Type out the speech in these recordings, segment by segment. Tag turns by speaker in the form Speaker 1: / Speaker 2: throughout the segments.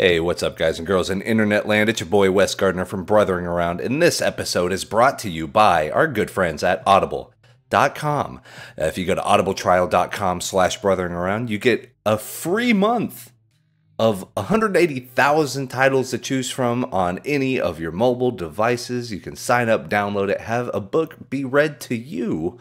Speaker 1: Hey, what's up, guys and girls in internet land? It's your boy Wes Gardner from Brothering Around, and this episode is brought to you by our good friends at Audible.com. If you go to audibletrial.com/brotheringaround, you get a free month of 180,000 titles to choose from on any of your mobile devices. You can sign up, download it, have a book be read to you.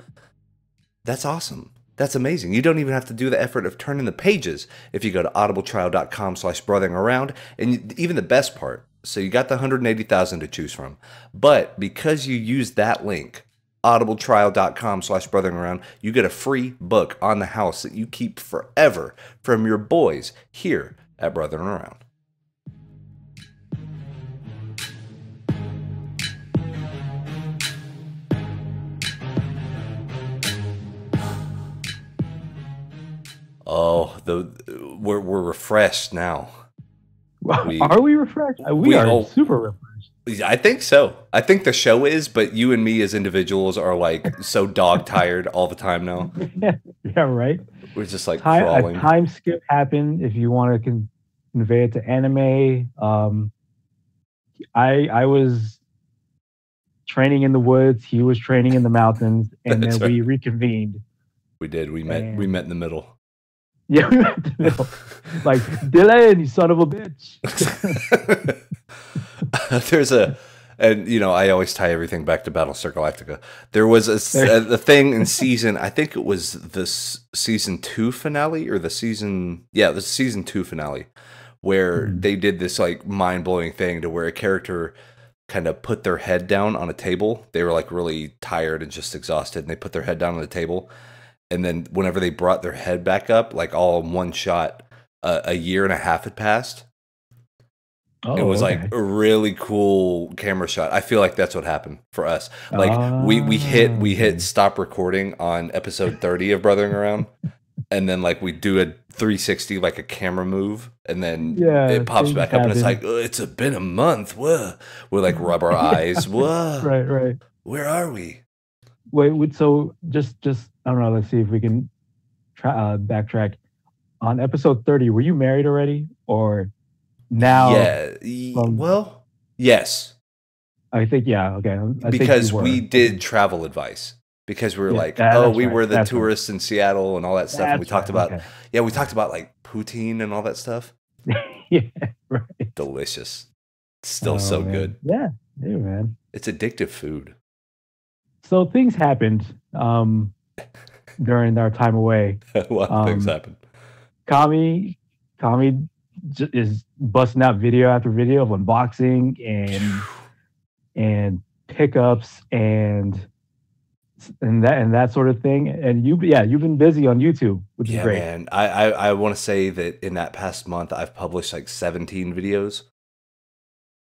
Speaker 1: That's awesome. That's amazing. You don't even have to do the effort of turning the pages if you go to audibletrial.com/brotheringaround. And even the best part, so you got the 180,000 to choose from, but because you use that link, audibletrial.com/brotheringaround, you get a free book on the house that you keep forever from your boys here at Brothering Around. Oh, we're refreshed now.
Speaker 2: Are we refreshed? We are super refreshed.
Speaker 1: I think so. I think the show is, but you and me as individuals are like so dog tired all the time now.
Speaker 2: Yeah, right.
Speaker 1: We're just like crawling.
Speaker 2: A time skip happened. If you want to convey it to anime, I was training in the woods. He was training in the mountains, and then we reconvened.
Speaker 1: We did. We met in the middle.
Speaker 2: Yeah, we met in the middle. Like, Dylan, you son of a bitch.
Speaker 1: And you know, I always tie everything back to Battlestar Galactica. There was a thing in season, I think it was the season 2 finale, or the season 2 finale, where they did this like mind-blowing thing to where a character kind of put their head down on a table. They were like really tired and just exhausted, and they put their head down on the table. And then whenever they brought their head back up, like all in one shot, a year and a half had passed. Oh, it was like a really cool camera shot. I feel like that's what happened for us. Like we hit stop recording on episode 30 of Brothering Around, and then like we do a 360 like a camera move, and then it pops back up, and it's like it's been a month. Whoa, we like rub our eyes. Whoa,
Speaker 2: right.
Speaker 1: Where are we?
Speaker 2: Wait. So just I don't know. Let's see if we can backtrack. On episode 30, were you married already, or now?
Speaker 1: Yeah. Well, yes.
Speaker 2: I think okay.
Speaker 1: Because we did travel advice. Because we were we were the tourists in Seattle and all that stuff. And we talked about we talked about like poutine and all that stuff.
Speaker 2: Yeah, right.
Speaker 1: Delicious. Still so good.
Speaker 2: Yeah, man.
Speaker 1: It's addictive food.
Speaker 2: So things happened during our time away.
Speaker 1: What things happened?
Speaker 2: Kami is busting out video after video of unboxing and pickups and that sort of thing. And you've been busy on YouTube, which is great.
Speaker 1: Man. I want to say that in that past month I've published like 17 videos,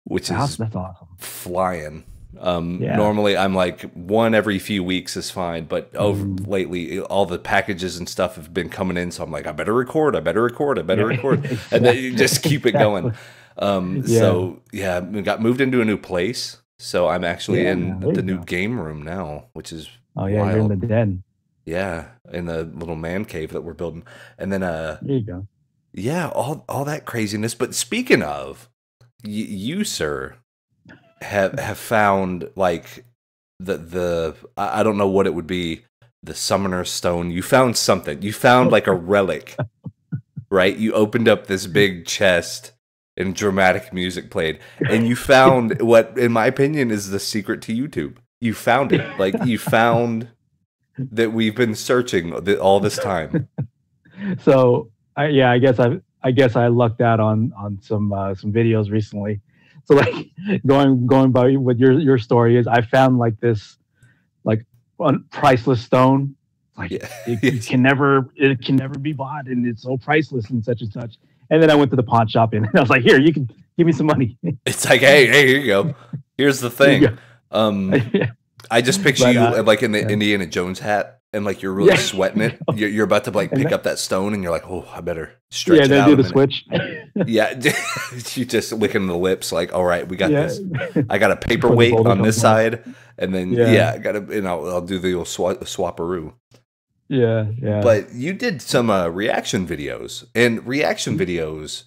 Speaker 1: which is
Speaker 2: that's awesome.
Speaker 1: Flying. Normally I'm like one every few weeks is fine, but lately all the packages and stuff have been coming in, so I'm like, I better record, exactly. And then you just keep it going. So we got moved into a new place, so I'm actually in the new game room now, which is wild.
Speaker 2: You're in the den.
Speaker 1: Yeah, in the little man cave that we're building, and then
Speaker 2: there you go.
Speaker 1: Yeah, all that craziness. But speaking of you, sir, have found like the I don't know what it would be, the summoner's stone. You found something. You found like a relic, right? You opened up this big chest and dramatic music played, and you found what, in my opinion, is the secret to YouTube. You found it. Like you found that we've been searching all this time.
Speaker 2: So I guess I lucked out on some videos recently. So like going by what your story is, I found like this like priceless stone. Like it can never be bought, and it's so priceless and such and such. And then I went to the pawn shop and I was like, here, you can give me some money.
Speaker 1: It's like, hey, here you go. Here's the thing. I just picture you like in the Indiana Jones hat. And like you're really sweating it. You're about to like pick up that stone, and you're like, "Oh, I better stretch it out."
Speaker 2: Yeah, they do the switch.
Speaker 1: Yeah, you just licking the lips, like, "All right, we got this." I got a paperweight on this side, and then I got to, I'll do the old swapperoo.
Speaker 2: Yeah.
Speaker 1: But you did some reaction videos, and reaction videos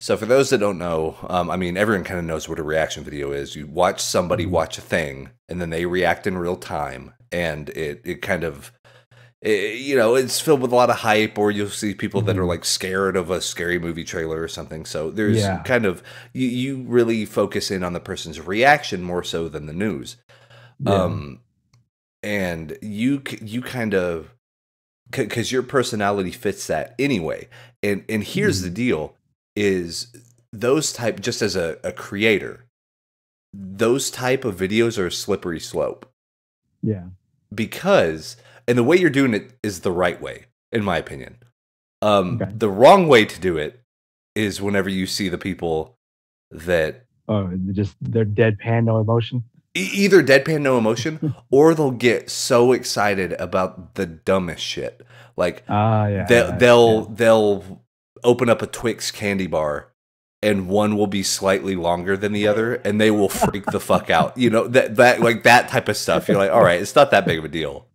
Speaker 1: So for those that don't know, I mean, everyone kind of knows what a reaction video is. You watch somebody watch a thing, and then they react in real time, and it kind of, you know, it's filled with a lot of hype, or you'll see people that are like scared of a scary movie trailer or something. So there's kind of, you really focus in on the person's reaction more so than the news. And you kind of, because your personality fits that anyway. And here's the deal is those type, just as a creator, those type of videos are a slippery slope.
Speaker 2: Yeah.
Speaker 1: Because, and the way you're doing it is the right way, in my opinion. The wrong way to do it is whenever you see the people that...
Speaker 2: Oh, they're deadpan, no emotion?
Speaker 1: Either deadpan, no emotion, or they'll get so excited about the dumbest shit. Like, they'll open up a Twix candy bar, and one will be slightly longer than the other, and they will freak the fuck out. You know, that like that type of stuff. You're like, all right, it's not that big of a deal.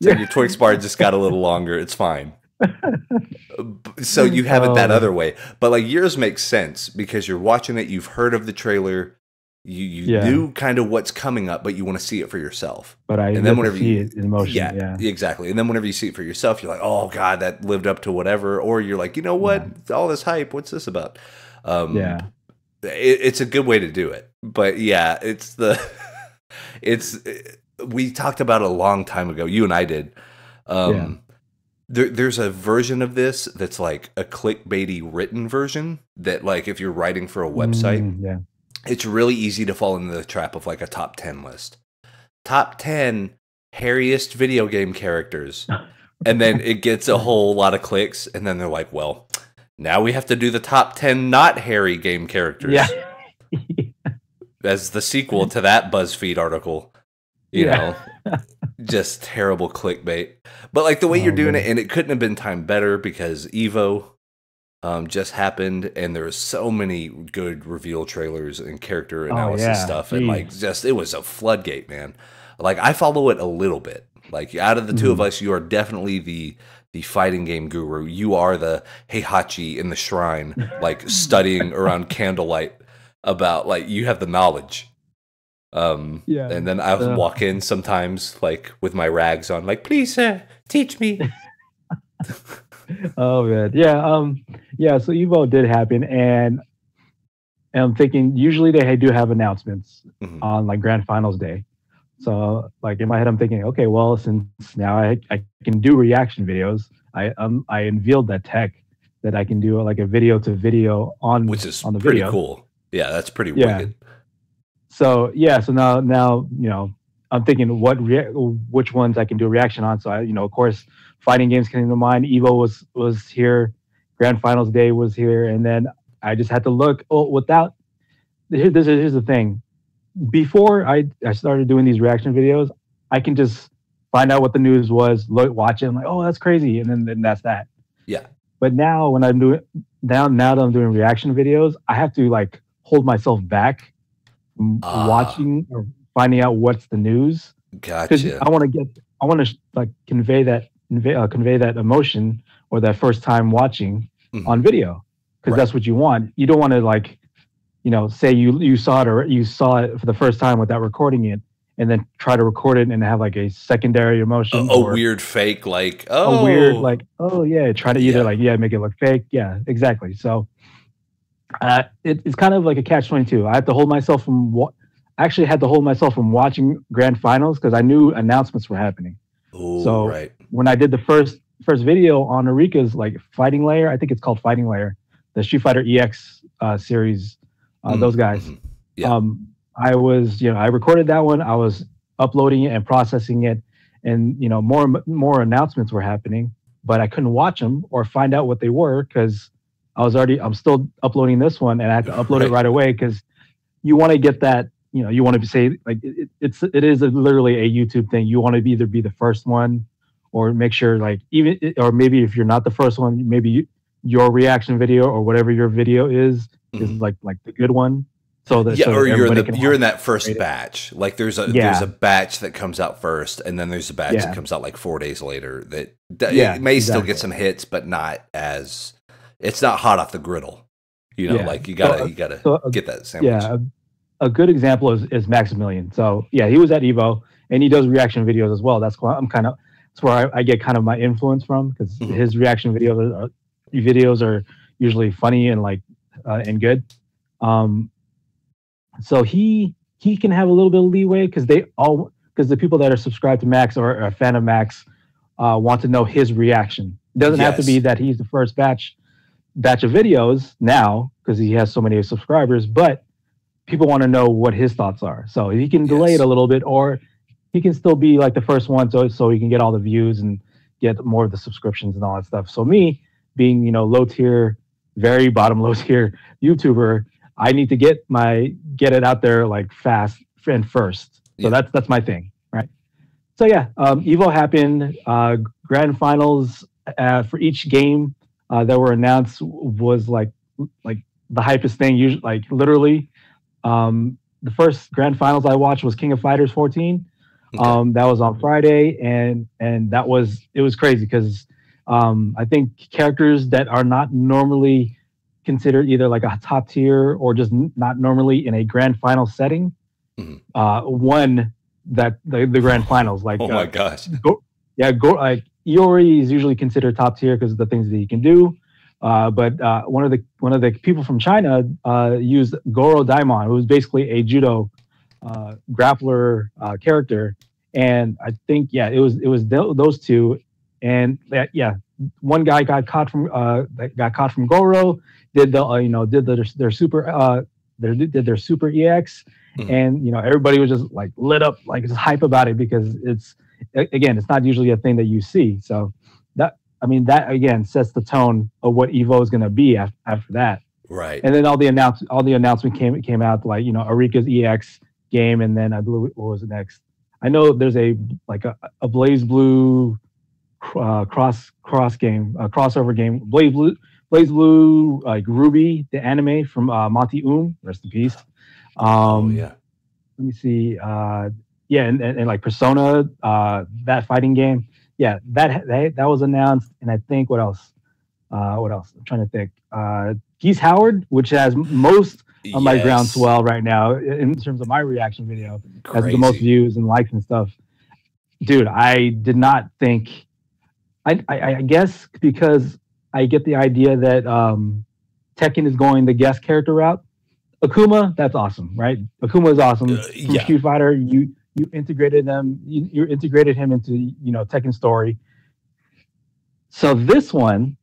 Speaker 1: So your Twix bar just got a little longer. It's fine. So you have it that other way. But like yours makes sense because you're watching it. You've heard of the trailer. You knew kind of what's coming up, but you want to see it for yourself.
Speaker 2: But and then whenever you see it in motion,
Speaker 1: exactly. And then whenever you see it for yourself, you're like, oh god, that lived up to whatever. Or you're like, you know what? All this hype. What's this about? It's a good way to do it. But yeah, we talked about it a long time ago. You and I did. There's a version of this that's like a clickbaity written version that, like, if you're writing for a website, it's really easy to fall into the trap of like a top 10 list. Top 10 hairiest video game characters. And then it gets a whole lot of clicks. And then they're like, well, now we have to do the top 10 not hairy game characters.
Speaker 2: Yeah.
Speaker 1: As the sequel to that BuzzFeed article. You know, just terrible clickbait. But like the way you're doing it, and it couldn't have been timed better because Evo just happened, and there was so many good reveal trailers and character analysis stuff, and like just it was a floodgate, man. Like I follow it a little bit. Like out of the two of us, you are definitely the fighting game guru. You are the Heihachi in the shrine, like studying around candlelight about like you have the knowledge. And then I walk in sometimes like with my rags on, like, please, sir, teach me.
Speaker 2: Oh man, so Evo did happen, and I'm thinking usually they do have announcements on like grand finals day. So like in my head I'm thinking, okay, well, since now I can do reaction videos, I unveiled that tech that I can do like a video to video on,
Speaker 1: which is
Speaker 2: on the
Speaker 1: pretty
Speaker 2: video.
Speaker 1: Cool. Yeah, that's pretty wicked.
Speaker 2: So so now you know I'm thinking which ones I can do a reaction on. So I, you know, of course, fighting games came to mind. Evo was here, Grand Finals Day was here, and then I just had to look. Oh, without here's the thing. Before I started doing these reaction videos, I can just find out what the news was, watch it, I'm like, oh, that's crazy, and then that's that.
Speaker 1: Yeah.
Speaker 2: But now when I'm doing now that I'm doing reaction videos, I have to like hold myself back from watching or finding out what's the news.
Speaker 1: Gotcha.
Speaker 2: I want to like convey that emotion or that first time watching on video, because that's what you want. You don't want to like, you know, say you saw it for the first time without recording it, and then try to record it and have like a secondary emotion,
Speaker 1: a weird fake, like
Speaker 2: a weird like try to either like make it look fake, exactly. So it's kind of like a catch-22. I have to hold myself from watching grand finals because I knew announcements were happening.
Speaker 1: Ooh,
Speaker 2: so when I did the first video on Arika's like fighting layer, I think it's called Fighting Layer, the Street Fighter EX series, those guys. I was, I recorded that one. I was uploading it and processing it, and more announcements were happening, but I couldn't watch them or find out what they were because I'm still uploading this one, and I had to upload it right away because you want to get that, you want to say like it is literally a YouTube thing. You want to either be the first one or make sure like or maybe if you're not the first one, maybe your reaction video or whatever your video is like the good one. So that
Speaker 1: or you're in that first batch. Like there's a batch that comes out first, and then there's a batch that comes out like 4 days later. That it may still get some hits, but not as it's not hot off the griddle. You know,
Speaker 2: Yeah.
Speaker 1: like you gotta
Speaker 2: So,
Speaker 1: get that sandwich.
Speaker 2: yeah, a good example is Maximilian. So yeah, he was at Evo, and he does reaction videos as well. That's why that's where I get kind of my influence from, because
Speaker 1: Mhm.
Speaker 2: his reaction videos are usually funny and like and good. Um, so he can have a little bit of leeway because the people that are subscribed to Max or are a fan of Max want to know his reaction. It doesn't have to be
Speaker 1: Yes.
Speaker 2: that he's the first batch of videos now because he has so many subscribers, but people want to know what his thoughts are. So he can delay it
Speaker 1: Yes.
Speaker 2: a little bit, or he can still be like the first one, so he can get all the views and get more of the subscriptions and all that stuff. So me being low tier, very bottom low tier YouTuber, I need to get it out there like fast and first. So
Speaker 1: Yeah.
Speaker 2: that's my thing, right? So yeah, Evo happened. Grand finals for each game that were announced was like the hypest thing. Usually, like literally, the first grand finals I watched was King of Fighters 14.
Speaker 1: Okay.
Speaker 2: That was on Friday, and it was crazy because I think characters that are not normally considered either like a top tier or just not normally in a grand final setting
Speaker 1: Mhm.
Speaker 2: won the grand finals. Like,
Speaker 1: Oh my gosh.
Speaker 2: like Iori is usually considered top tier because of the things that he can do. But one of the people from China used Goro Daimon, who was basically a judo grappler character, and I think those two, and one guy got caught from Goro, did their super did their super ex,
Speaker 1: Mhm.
Speaker 2: and everybody was just like lit up, like just hype about it because it's not usually a thing that you see. So that again sets the tone of what Evo is going to be after that.
Speaker 1: Right.
Speaker 2: And then all the announcement came out, like Arika's EX game, and then I believe what was it next? I know there's a Blaze Blue crossover game, Blaze Blue, like Ruby, the anime from Monty rest in peace.
Speaker 1: Oh yeah.
Speaker 2: Let me see. And like Persona, that fighting game. Yeah, that was announced, and I think what else? What else? I'm trying to think. Geese Howard, which has most of my groundswell right now in terms of my reaction video, has the most views and likes and stuff. Dude, I did not think. I guess because I get the idea that Tekken is going the guest character route. Akuma, that's awesome, right? Akuma is awesome. From Street Fighter, you integrated them. You integrated him into Tekken story. So this one,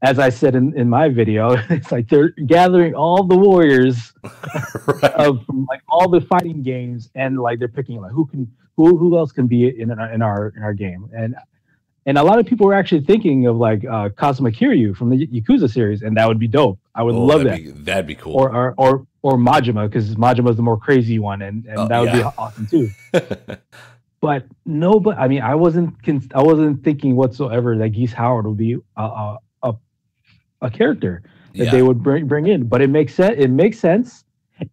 Speaker 2: as I said in my video, it's like they're gathering all the warriors from like all the fighting games, and like they're picking like who else can be in our game, and a lot of people were actually thinking of like Kazuma Kiryu from the Yakuza series, and that would be dope. I would love that.
Speaker 1: That'd be cool.
Speaker 2: Or Majima, because Majima is the more crazy one, and that would be awesome too. But no, I mean, I wasn't thinking whatsoever that Geese Howard would be a character that they would bring in. But it makes sense. It makes sense,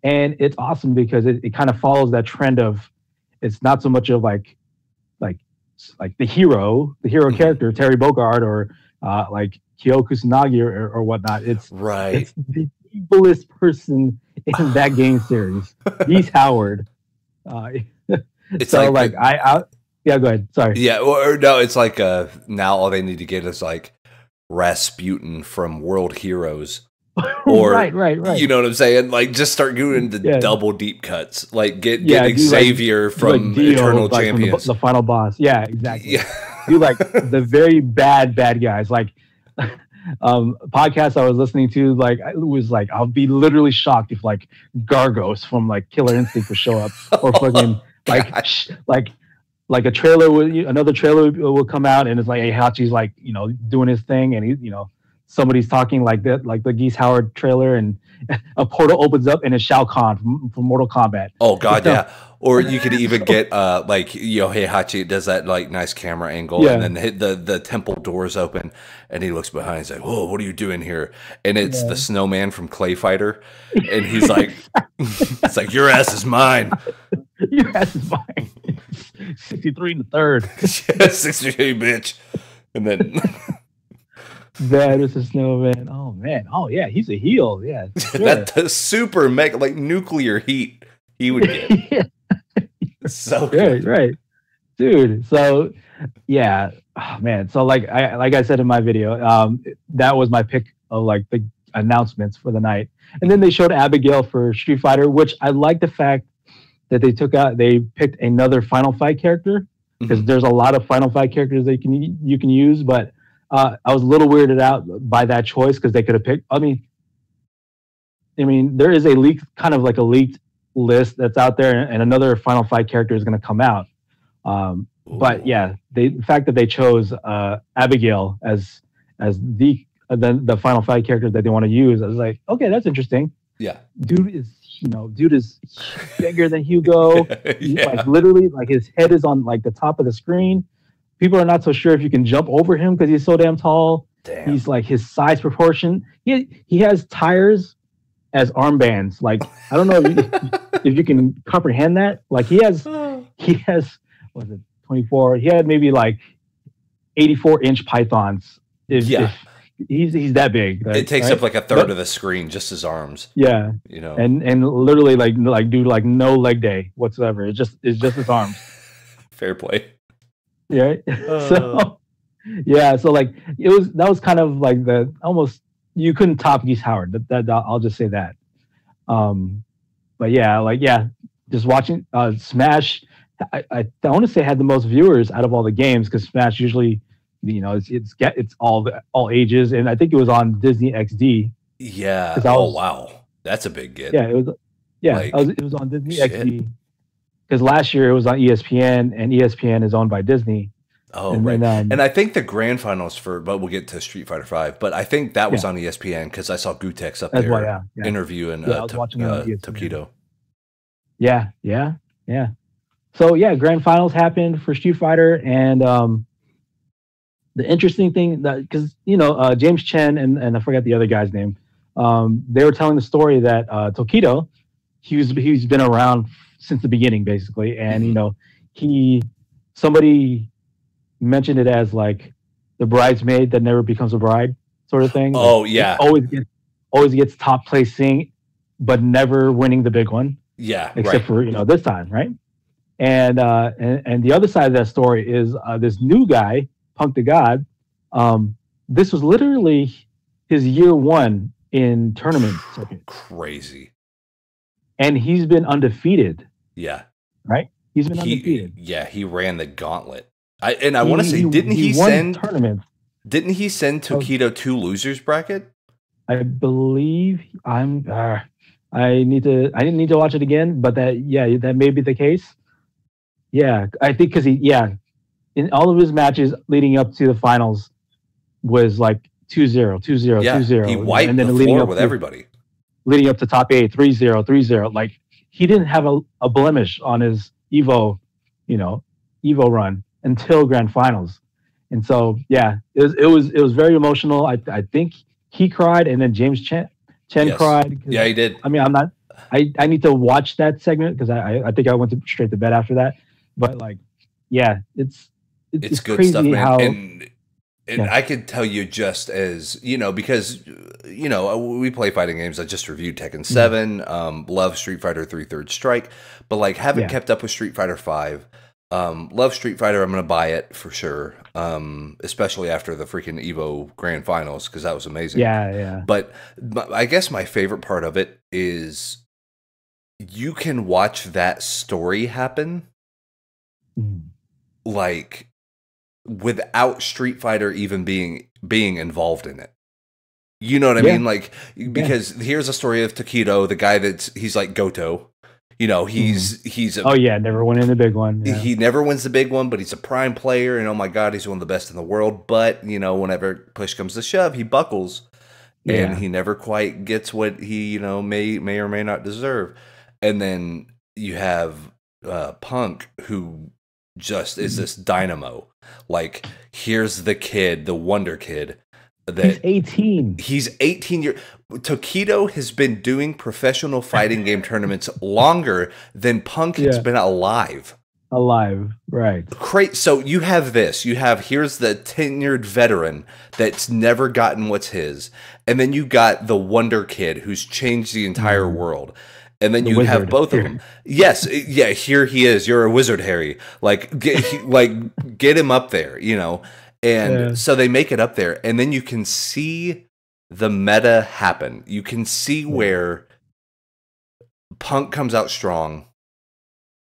Speaker 2: and it's awesome because it kind of follows that trend of it's not so much of like the hero character Terry Bogard or like Kyo Kusanagi or whatnot. It's the evilest person in that game series. Geese Howard.
Speaker 1: It's
Speaker 2: so
Speaker 1: like
Speaker 2: yeah, go ahead. Sorry.
Speaker 1: Yeah, or no, it's like now all they need to get is like Rasputin from World Heroes. Or
Speaker 2: right.
Speaker 1: You know what I'm saying? Like just start doing the double deep cuts. Like get Xavier from
Speaker 2: Dio,
Speaker 1: Eternal
Speaker 2: like
Speaker 1: Champions.
Speaker 2: From the final boss. Yeah, exactly.
Speaker 1: Yeah.
Speaker 2: Do like the very bad guys. Like podcast I was listening to, like it was like I'll be literally shocked if like Gargos from like Killer Instinct would show up, or fucking like a trailer another trailer will come out and it's like Heihachi's like doing his thing, and he's somebody's talking like that, like the Geese Howard trailer, and a portal opens up and it's Shao Kahn from Mortal Kombat.
Speaker 1: Oh god, yeah. Or you could even get like Heihachi does that like nice camera angle, and then the temple doors open and he looks behind. He's like, "Whoa, what are you doing here?" And it's the snowman from Clay Fighter, and he's like, "It's like your ass is mine.
Speaker 2: Your ass is mine." 63 in the third.
Speaker 1: 63, bitch. And then
Speaker 2: That is a snowman. Oh man. Oh yeah, he's a heel. Yeah, for sure.
Speaker 1: That super mega, like nuclear heat he would get.
Speaker 2: Yeah,
Speaker 1: So
Speaker 2: right,
Speaker 1: good.
Speaker 2: right, dude. So yeah, oh, man. So like I said in my video, that was my pick of like the announcements for the night. And then they showed Abigail for Street Fighter, which I like the fact that they picked another Final Fight character because
Speaker 1: Mhm.
Speaker 2: there's a lot of Final Fight characters that you can use, but I was a little weirded out by that choice because they could have picked. I mean, there is a leak, kind of like a leaked list that's out there, and another Final Fight character is going to come out. But yeah, the fact that they chose Abigail as the Final Fight character that they want to use, I was like, okay, that's interesting.
Speaker 1: Yeah.
Speaker 2: Dude is bigger than Hugo.
Speaker 1: Yeah.
Speaker 2: Like literally, like his head is on like the top of the screen. People are not so sure if you can jump over him because he's so damn tall.
Speaker 1: Damn.
Speaker 2: He's like his size proportion. He has tires as armbands. Like I don't know if you can comprehend that. Like he has what was it 24? He had maybe like 84-inch pythons. If he's that big.
Speaker 1: Right? It takes up like a third of the screen, just his arms.
Speaker 2: Yeah,
Speaker 1: you know,
Speaker 2: and literally like do like no leg day whatsoever. It's just his arms.
Speaker 1: Fair play.
Speaker 2: Yeah. So yeah, so like that was kind of like the almost you couldn't top Geese Howard. That I'll just say that. But yeah, just watching Smash. I want to say had the most viewers out of all the games because Smash usually, it's all ages, and I think it was on Disney XD.
Speaker 1: Yeah. Wow, that's a big get.
Speaker 2: Yeah, it was. Yeah, it was on Disney XD because last year it was on ESPN, and ESPN is owned by Disney.
Speaker 1: Oh, and right. Then, and I think the grand finals but we'll get to Street Fighter V. But I think that was on ESPN because I saw Gutex up there interviewing Tokido.
Speaker 2: Yeah. So yeah, grand finals happened for Street Fighter, and the interesting thing that because James Chen and I forgot the other guy's name, they were telling the story that Tokido, he's been around since the beginning basically, and somebody mentioned it as like the bridesmaid that never becomes a bride sort of thing.
Speaker 1: Oh
Speaker 2: like,
Speaker 1: yeah,
Speaker 2: always gets top placing, but never winning the big one.
Speaker 1: Yeah,
Speaker 2: except for this time, right? And the other side of that story is this new guy, Punk the God. This was literally his year one in tournament circuit.
Speaker 1: Crazy.
Speaker 2: And he's been undefeated.
Speaker 1: Yeah.
Speaker 2: Right? He's been undefeated.
Speaker 1: Yeah, he ran the gauntlet. I want to say, didn't he send
Speaker 2: tournaments?
Speaker 1: Didn't he send Tokido to losers bracket?
Speaker 2: I believe I didn't need to watch it again, but that may be the case. Yeah, I think because in all of his matches leading up to the finals was like 2-0, 2-0, 2-0.
Speaker 1: He wiped the floor with everybody.
Speaker 2: Leading up to top 8, 3-0, 3-0. Like he didn't have a blemish on his Evo run until grand finals. And so it was very emotional. I think he cried, and then James Chen cried.
Speaker 1: Yeah, he did.
Speaker 2: I mean, I need to watch that segment because I think I went straight to bed after that. But like, it's
Speaker 1: good
Speaker 2: crazy
Speaker 1: stuff, man.
Speaker 2: how,
Speaker 1: and I could tell you just as because we play fighting games. I just reviewed Tekken 7. Love Street Fighter 3 Third Strike, but like haven't kept up with Street Fighter 5. Love Street Fighter. I'm gonna buy it for sure. Especially after the freaking Evo Grand Finals because that was amazing.
Speaker 2: Yeah.
Speaker 1: But I guess my favorite part of it is you can watch that story happen. Like without Street Fighter even being involved in it. You know what I mean? Like because here's a story of Tokido, the guy he's like Goto. He's
Speaker 2: never won in the big one. Yeah.
Speaker 1: He never wins the big one, but he's a prime player, and oh my god, he's one of the best in the world. But whenever push comes to shove, he buckles, and he never quite gets what he may or may not deserve. And then you have Punk, who just is this dynamo. Like here's the kid, the wonder kid.
Speaker 2: He's 18.
Speaker 1: He's 18 years. Tokido has been doing professional fighting game tournaments longer than Punk has been alive.
Speaker 2: alive, right?
Speaker 1: Great. So you have this. You have here's the tenured veteran that's never gotten what's his, and then you got the wonder kid who's changed the entire world, and then
Speaker 2: The
Speaker 1: you have
Speaker 2: wizard.
Speaker 1: both of them. Yes, yeah. Here he is. You're a wizard, Harry. Like get him up there, you know. And
Speaker 2: Yeah.
Speaker 1: so they make it up there, and then you can see the meta happen. You can see where Punk comes out strong.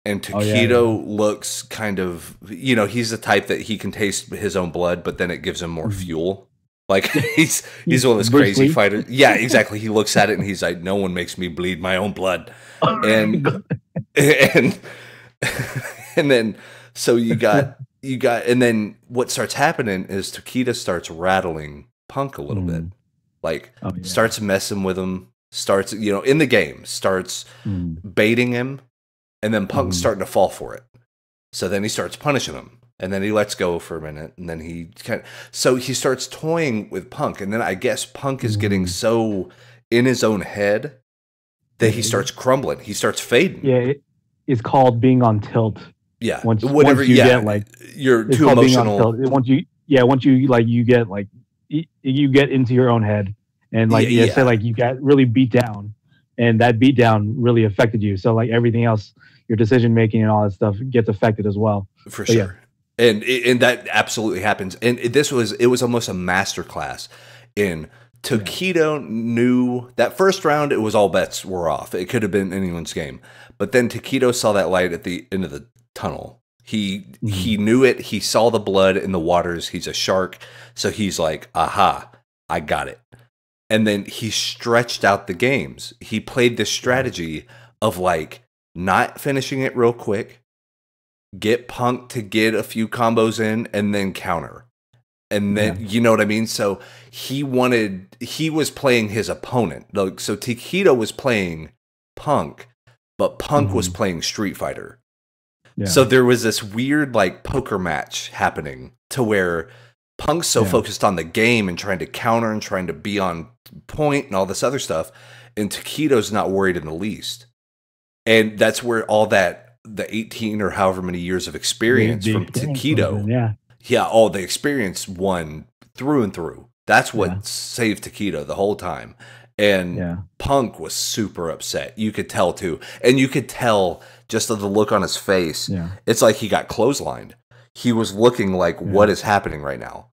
Speaker 1: And Taquito looks kind of, you know, he's the type that he can taste his own blood, but then it gives him more fuel. Like he's one of those
Speaker 2: Bruce
Speaker 1: crazy
Speaker 2: Lee.
Speaker 1: fighters. Yeah, exactly. He looks at it and he's like, "No one makes me bleed my own blood." And and and then so you got and then what starts happening is Taquito starts rattling Punk a little bit, like starts messing with him, starts in the game starts baiting him. And then Punk's starting to fall for it. So then he starts punishing him. And then he lets go for a minute. And then he so he starts toying with Punk. And then I guess Punk is getting so in his own head that he starts crumbling. He starts fading.
Speaker 2: Yeah, it's called being on tilt.
Speaker 1: Yeah.
Speaker 2: Once you get like
Speaker 1: you're too emotional.
Speaker 2: Once you like you get into your own head and like say like you got really beat down and that beat down really affected you. So like everything else, your decision making and all that stuff gets affected as well.
Speaker 1: For sure. Yeah. And that absolutely happens. And it was almost a masterclass in Taquito knew that first round, it was all bets were off. It could have been anyone's game. But then Taquito saw that light at the end of the tunnel. He knew it. He saw the blood in the waters. He's a shark. So he's like, aha, I got it. And then he stretched out the games. He played this strategy of like not finishing it real quick, get Punk to get a few combos in, and then counter. And then, you know what I mean? So he was playing his opponent. So Taquito was playing Punk, but Punk was playing Street Fighter. Yeah. So there was this weird like poker match happening to where Punk's so focused on the game and trying to counter and trying to be on point and all this other stuff. And Taquito's not worried in the least. And that's where all the 18 or however many years of experience from Taquito. All the experience won through and through. That's what saved Taquito the whole time. And Punk was super upset. You could tell too. And you could tell just of the look on his face. Yeah. It's like he got clotheslined. He was looking like, what is happening right now?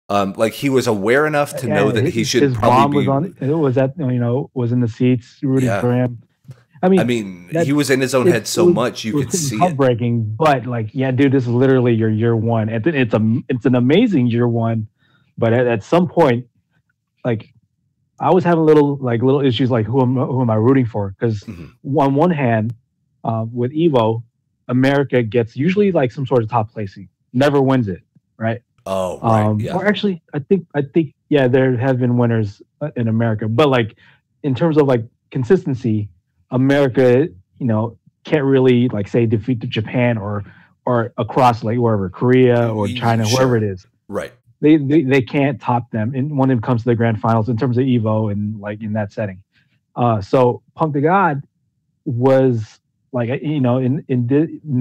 Speaker 1: Like he was aware enough to know that he should
Speaker 2: his
Speaker 1: probably
Speaker 2: mom was in the seats rooting for him. I mean,
Speaker 1: he was in his own head so much you could see it.
Speaker 2: Heartbreaking, but like, dude, this is literally your year one. It's an amazing year one, but at some point, like, I was having little issues, like who am I rooting for? Because on one hand, with Evo, America gets usually like some sort of top placing, never wins it, right?
Speaker 1: Oh, right.
Speaker 2: Or actually, I think, there have been winners in America, but like in terms of like consistency, America, can't really like say defeat Japan or across like wherever, Korea or China, whoever it is.
Speaker 1: Right.
Speaker 2: They can't top them when it comes to the grand finals in terms of Evo and like in that setting. So Punk the God was like, in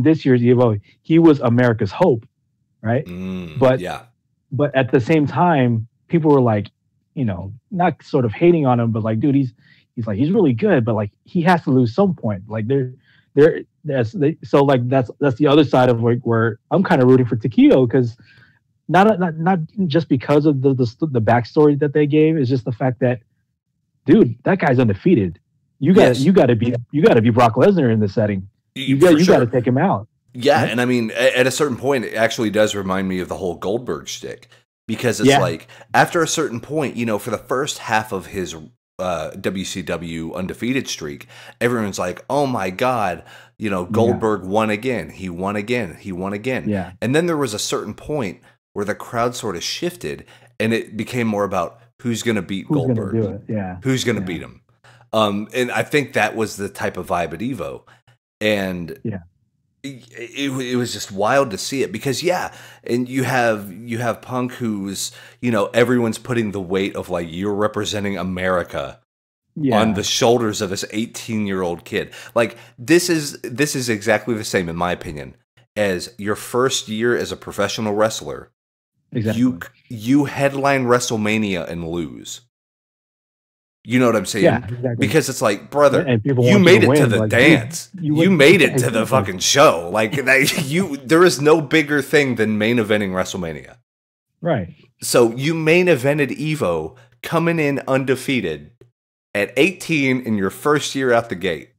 Speaker 2: this year's Evo, he was America's hope, right? But at the same time, people were like, not sort of hating on him, but like, dude, he's really good, but like he has to lose some point. Like so like that's the other side of like where I'm kind of rooting for Taquito because not just because of the backstory that they gave, is just the fact that, dude, that guy's undefeated. You got to be Brock Lesnar in this setting. You got to take him out.
Speaker 1: Yeah, right? And I mean, at a certain point, it actually does remind me of the whole Goldberg shtick because it's like after a certain point, for the first half of his WCW undefeated streak, everyone's like, "Oh my God, Goldberg won again. He won again. He won again."
Speaker 2: Yeah,
Speaker 1: and then there was a certain point where the crowd sort of shifted, and it became more about who's going to beat Goldberg.
Speaker 2: Who's going to do it? Yeah,
Speaker 1: who's going to beat him? And I think that was the type of vibe at Evo, and it was just wild to see it because and you have Punk who's everyone's putting the weight of like you're representing America on the shoulders of this 18-year-old kid. Like this is exactly the same in my opinion as your first year as a professional wrestler,
Speaker 2: Exactly.
Speaker 1: you headline WrestleMania and lose. You know what I'm saying?
Speaker 2: Yeah, exactly.
Speaker 1: Because it's like, brother,
Speaker 2: And people
Speaker 1: you
Speaker 2: want you
Speaker 1: made
Speaker 2: to
Speaker 1: it to
Speaker 2: win,
Speaker 1: the
Speaker 2: like,
Speaker 1: dance. You
Speaker 2: would-
Speaker 1: made it to the
Speaker 2: exactly.
Speaker 1: fucking show. Like there is no bigger thing than main eventing WrestleMania.
Speaker 2: Right.
Speaker 1: So you main evented Evo coming in undefeated at 18 in your first year out the gate.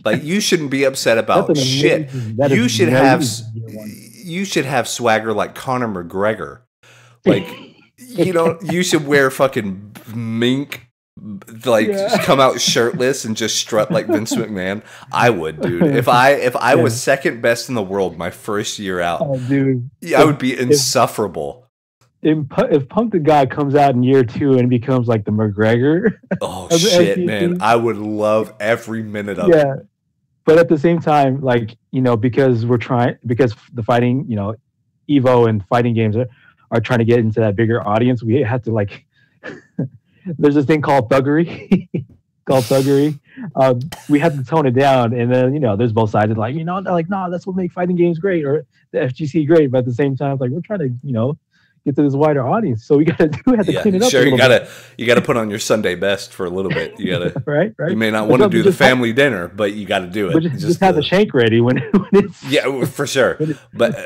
Speaker 1: Like, you shouldn't be upset about shit. You should have swagger like Conor McGregor. Like, you should wear fucking mink, like just come out shirtless and just strut like Vince McMahon. I would, dude. If I was second best in the world my first year out,
Speaker 2: dude,
Speaker 1: I would be insufferable.
Speaker 2: If Punk the Guy comes out in year 2 and becomes like the McGregor,
Speaker 1: oh shit, man, I would love every minute of it.
Speaker 2: But at the same time, like, because the fighting, Evo and fighting games are trying to get into that bigger audience, we have to like. There's this thing called thuggery. We have to tone it down, and then there's both sides. Like, they're like, no, that's what makes fighting games great or the FGC great. But at the same time, like, we're trying to get to this wider audience, so we have to clean it up.
Speaker 1: Sure, you gotta put on your Sunday best for a little bit. You gotta
Speaker 2: right.
Speaker 1: You may not want to do the family dinner, but you got to do it.
Speaker 2: But just have the shank ready when it's
Speaker 1: for sure. But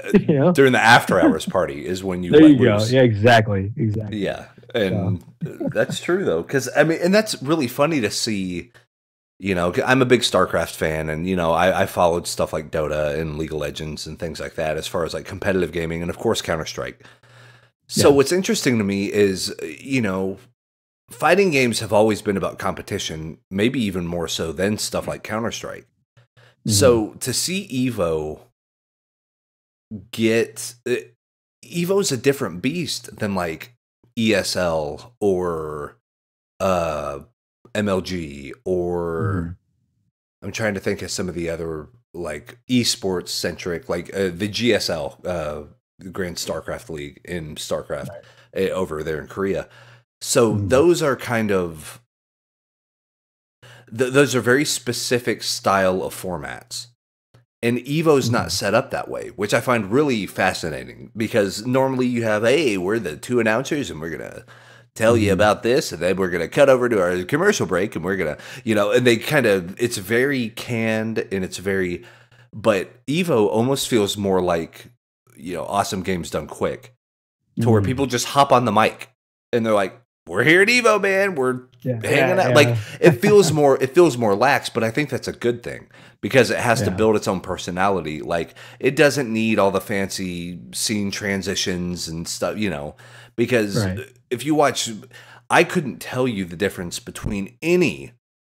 Speaker 1: during the after hours party is when you
Speaker 2: there you go. Yeah, exactly.
Speaker 1: Yeah, and that's true though, because I mean, and that's really funny to see. I'm a big StarCraft fan, and I followed stuff like Dota and League of Legends and things like that as far as like competitive gaming, and of course Counter-Strike. So what's interesting to me is, fighting games have always been about competition, maybe even more so than stuff like Counter-Strike. Mm-hmm. So to see Evo's a different beast than like ESL or MLG or I'm trying to think of some of the other like esports centric, like the GSL, Grand StarCraft League in StarCraft over there in Korea. So those are kind of those are very specific style of formats. And Evo's not set up that way, which I find really fascinating, because normally you have, hey, we're the two announcers and we're going to tell you about this, and then we're going to cut over to our commercial break and we're going to, and they kind of, it's very canned and it's very, but Evo almost feels more like, awesome games done quick, to where people just hop on the mic and they're like, we're here at Evo, man. We're hanging out. Like, it feels more lax, but I think that's a good thing, because it has to build its own personality. Like, it doesn't need all the fancy scene transitions and stuff, because if you watch, I couldn't tell you the difference between any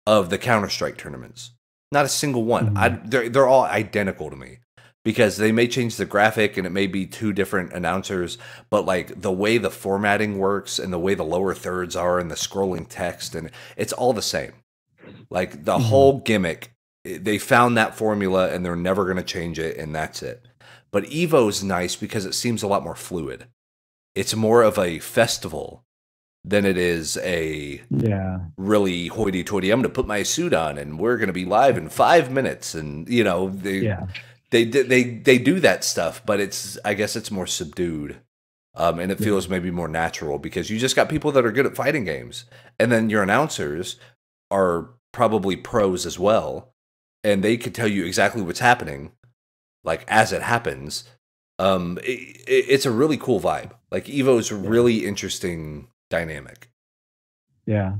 Speaker 1: of the Counter-Strike tournaments. Not a single one. They're all identical to me, because they may change the graphic and it may be two different announcers, but like the way the formatting works and the way the lower thirds are and the scrolling text, and it's all the same. Like, the whole gimmick, they found that formula and they're never going to change it, and that's it. But Evo's nice because it seems a lot more fluid. It's more of a festival than it is a really hoity-toity, I'm going to put my suit on and we're going to be live in 5 minutes, and They do that stuff, but I guess it's more subdued, and it feels maybe more natural, because you just got people that are good at fighting games, and then your announcers are probably pros as well, and they could tell you exactly what's happening, like as it happens. It's a really cool vibe. Like, Evo's a really interesting dynamic.
Speaker 2: Yeah.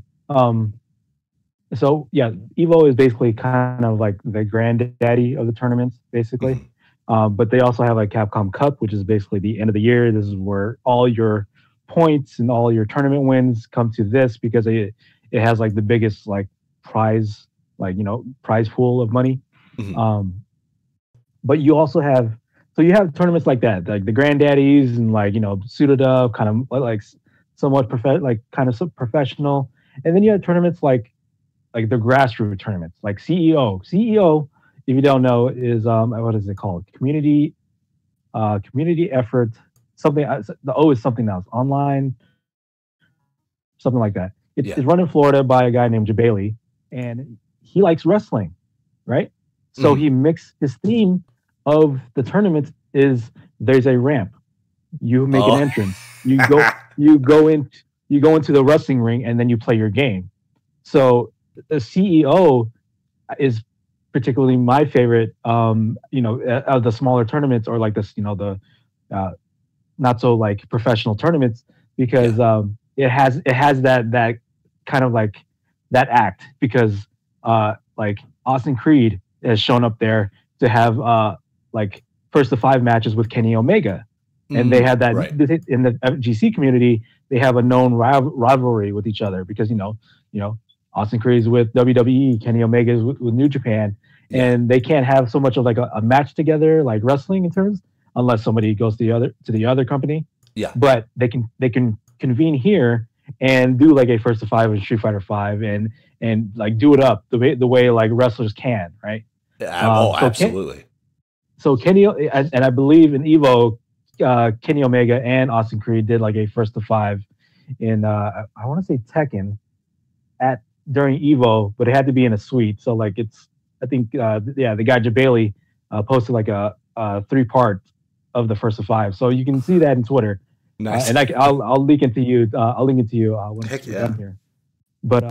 Speaker 2: So Evo is basically kind of like the granddaddy of the tournaments, basically. But they also have a Capcom Cup, which is basically the end of the year. This is where all your points and all your tournament wins come to this, because it has like the biggest like prize pool of money. But you also have tournaments like that, like the granddaddies, and like suited up, kind of like somewhat professional, and then you have tournaments like the grassroots tournaments, like CEO. CEO, if you don't know, is what is it called? Community effort. Something. The O is something else. Online. Something like that. It's run in Florida by a guy named Jabali, and he likes wrestling, right? So he mixed his theme of the tournaments is there's a ramp. You make an
Speaker 1: Oh.
Speaker 2: entrance. You go into the wrestling ring, and then you play your game. So the CEO is particularly my favorite. Of the smaller tournaments, or like this, the uh, not so like professional tournaments,
Speaker 1: Yeah.
Speaker 2: because it has that kind of like that act, because like Austin Creed has shown up there to have like first to five matches with Kenny Omega, and they had that
Speaker 1: Right.
Speaker 2: in the FGC community. They have a known rivalry with each other, because Austin Creed is with WWE, Kenny Omega is with New Japan,
Speaker 1: Yeah.
Speaker 2: and they can't have so much of like a match together, like wrestling in terms, unless somebody goes to the other company.
Speaker 1: Yeah.
Speaker 2: But they can convene here and do like a first to five in Street Fighter Five, and like do it up the way like wrestlers can, right?
Speaker 1: Absolutely.
Speaker 2: So Kenny, and I believe in Evo, Kenny Omega and Austin Creed did like a first to five in I want to say Tekken at during Evo, but it had to be in a suite. So like I think the guy Jabali posted like a 3-part of the first to five, so you can see that in Twitter.
Speaker 1: Nice.
Speaker 2: And I'll link it to you. I'll link it to you when
Speaker 1: Heck
Speaker 2: we're
Speaker 1: yeah.
Speaker 2: done here. But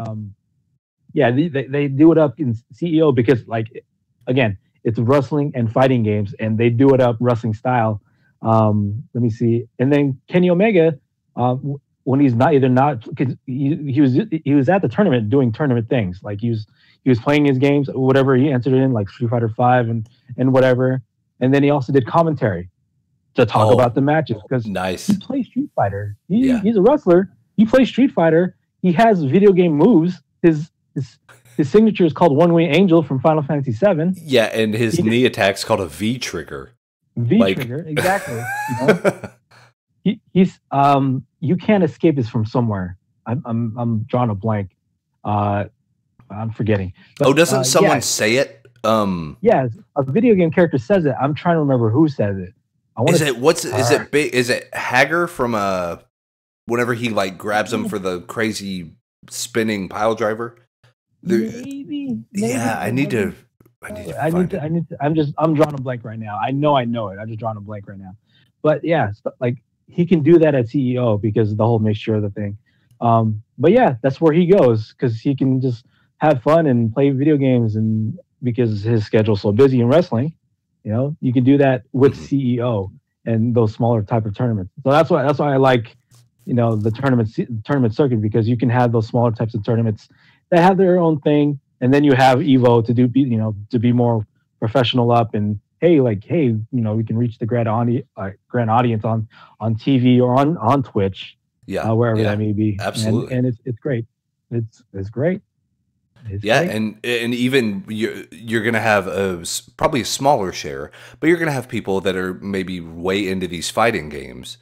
Speaker 2: yeah, they do it up in CEO because, like, again, it's wrestling and fighting games, and they do it up wrestling style. Let me see. And then Kenny Omega, when he's not because he was at the tournament doing tournament things, like he was playing his games, whatever he entered in, like Street Fighter Five and whatever. And then he also did commentary to talk about the matches, because
Speaker 1: nice.
Speaker 2: he plays Street Fighter. He's a wrestler. He plays Street Fighter. He has video game moves. His signature is called One Wing Angel from Final Fantasy VII.
Speaker 1: Yeah, and his knee attack's called a V trigger.
Speaker 2: Trigger, exactly. He's you can't escape this from somewhere. I'm drawing a blank. I'm forgetting. But,
Speaker 1: doesn't someone say it?
Speaker 2: Yeah, a video game character says it. I'm trying to remember who says it.
Speaker 1: Is it Hager from whenever he like grabs him for the crazy spinning pile driver?
Speaker 2: Maybe.
Speaker 1: Yeah, I need to.
Speaker 2: I'm drawing a blank right now. I know it. I'm just drawing a blank right now. But yeah, like he can do that at CEO because of the whole mixture of the thing. But yeah, that's where he goes, because he can just have fun and play video games, and because his schedule's so busy in wrestling, you can do that with CEO and those smaller type of tournaments. So that's why I like, the tournament circuit, because you can have those smaller types of tournaments that have their own thing, and then you have Evo to be more professional up, and we can reach the grand audience on TV or on Twitch, wherever that may be.
Speaker 1: Absolutely,
Speaker 2: and it's great. It's great.
Speaker 1: Great. and even you're gonna have probably a smaller share, but you're gonna have people that are maybe way into these fighting games,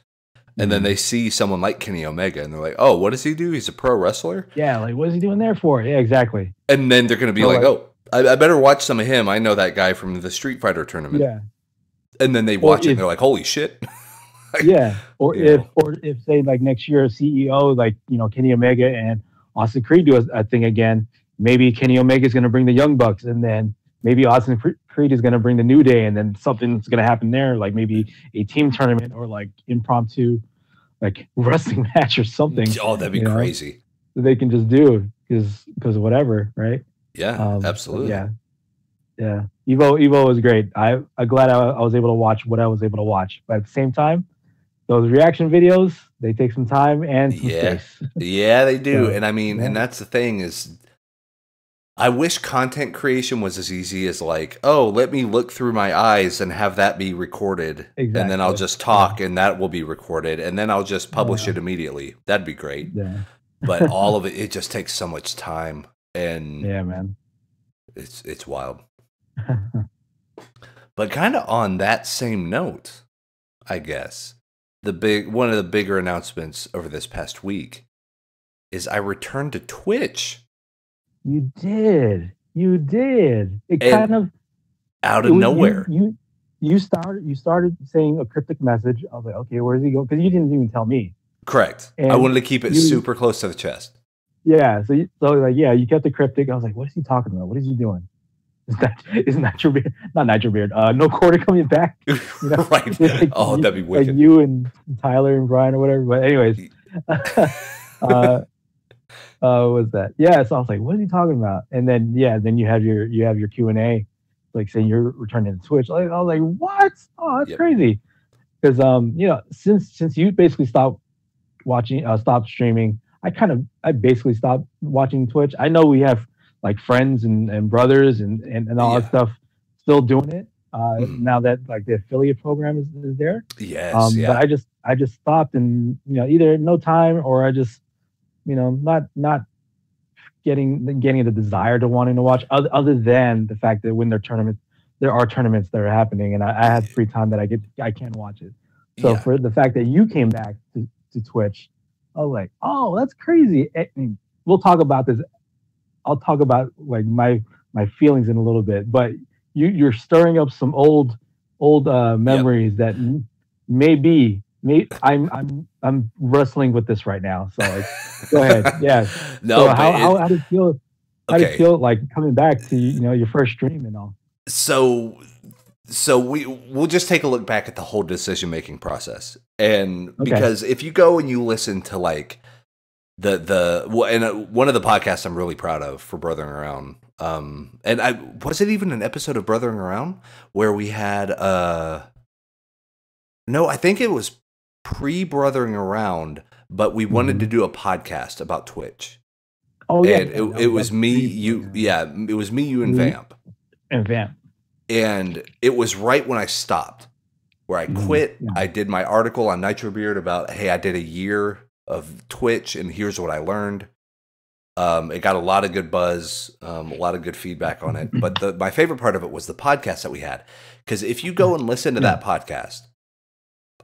Speaker 1: and then they see someone like Kenny Omega, and they're like, "Oh, what does he do? He's a pro wrestler."
Speaker 2: Yeah, like what is he doing there for? Yeah, exactly.
Speaker 1: And then they're gonna be "Oh, I better watch some of him. I know that guy from the Street Fighter tournament."
Speaker 2: Yeah.
Speaker 1: And then they watch it, and they're like, "Holy shit!"
Speaker 2: Yeah. Or if say like next year CEO, like Kenny Omega and Austin Creed do a thing again. Maybe Kenny Omega is going to bring the Young Bucks, and then maybe Austin Creed is going to bring the New Day, and then something's going to happen there, like maybe a team tournament or like impromptu, like wrestling match or something.
Speaker 1: Oh, that'd be crazy.
Speaker 2: That they can just do because of whatever, right?
Speaker 1: Yeah, absolutely.
Speaker 2: Yeah. Evo was great. I'm glad I was able to watch what I was able to watch, but at the same time, those reaction videos, they take some time and some space.
Speaker 1: Yeah, they do. And I mean, and that's the thing is, I wish content creation was as easy as like, oh, let me look through my eyes and have that be recorded. Exactly. And then I'll just talk and that will be recorded. And then I'll just publish it immediately. That'd be great.
Speaker 2: Yeah.
Speaker 1: But all of it just takes so much time. And
Speaker 2: yeah, man.
Speaker 1: It's wild. But kind of on that same note, I guess, one of the bigger announcements over this past week is I returned to Twitch.
Speaker 2: You did. It kind of
Speaker 1: out of nowhere.
Speaker 2: You started saying a cryptic message. I was like, okay, where is he going? Because you didn't even tell me.
Speaker 1: Correct. And I wanted to keep it super close to the chest.
Speaker 2: Yeah. So you kept the cryptic. I was like, what is he talking about? What is he doing? Isn't that your beard? Not natural beard. No quarter coming back. You know,
Speaker 1: Right.
Speaker 2: like,
Speaker 1: Oh, that'd be
Speaker 2: like
Speaker 1: wicked.
Speaker 2: you and Tyler and Brian or whatever. But anyways, uh, what was that? Yeah. So I was like, what is he talking about? And then then you have your Q&A, like saying you're returning to Twitch. Like, I was like, what? Oh, that's
Speaker 1: Yep.
Speaker 2: crazy. Because you know, since you basically stopped watching, stopped streaming, I basically stopped watching Twitch. I know we have like friends and brothers and all that
Speaker 1: Yeah.
Speaker 2: stuff still doing it.
Speaker 1: Mhm.
Speaker 2: Now that like the affiliate program is there.
Speaker 1: Yes.
Speaker 2: But
Speaker 1: Yeah.
Speaker 2: I just stopped, and you know, either no time, or I just, you know, not getting the desire to wanting to watch, other than the fact that when there are tournaments that are happening, and I have free time that I can watch it. So
Speaker 1: Yeah.
Speaker 2: for the fact that you came back to Twitch, I was like, oh, that's crazy. And we'll talk about this. I'll talk about like my feelings in a little bit, but you're stirring up some old memories that maybe I'm wrestling with this right now. So like, go ahead. Yeah.
Speaker 1: No,
Speaker 2: So
Speaker 1: but
Speaker 2: how did it feel? How did it
Speaker 1: okay.
Speaker 2: feel like coming back to, you know, your first stream and all?
Speaker 1: So we'll just take a look back at the whole decision making process, and
Speaker 2: Okay.
Speaker 1: because if you go and you listen to like one of the podcasts I'm really proud of for Brothering Around, and I was it even an episode of Brothering Around where we had no, I think it was pre-Brothering Around, but we wanted to do a podcast about Twitch.
Speaker 2: Oh yeah,
Speaker 1: And it was me, you, it was me, you, and Vamp.
Speaker 2: And Vamp.
Speaker 1: And it was right when I stopped, where I quit.
Speaker 2: Yeah.
Speaker 1: I did my article on Nitro Beard about, hey, I did a year of Twitch, and here's what I learned. It got a lot of good buzz, a lot of good feedback on it. But my favorite part of it was the podcast that we had. Because if you go and listen to that podcast,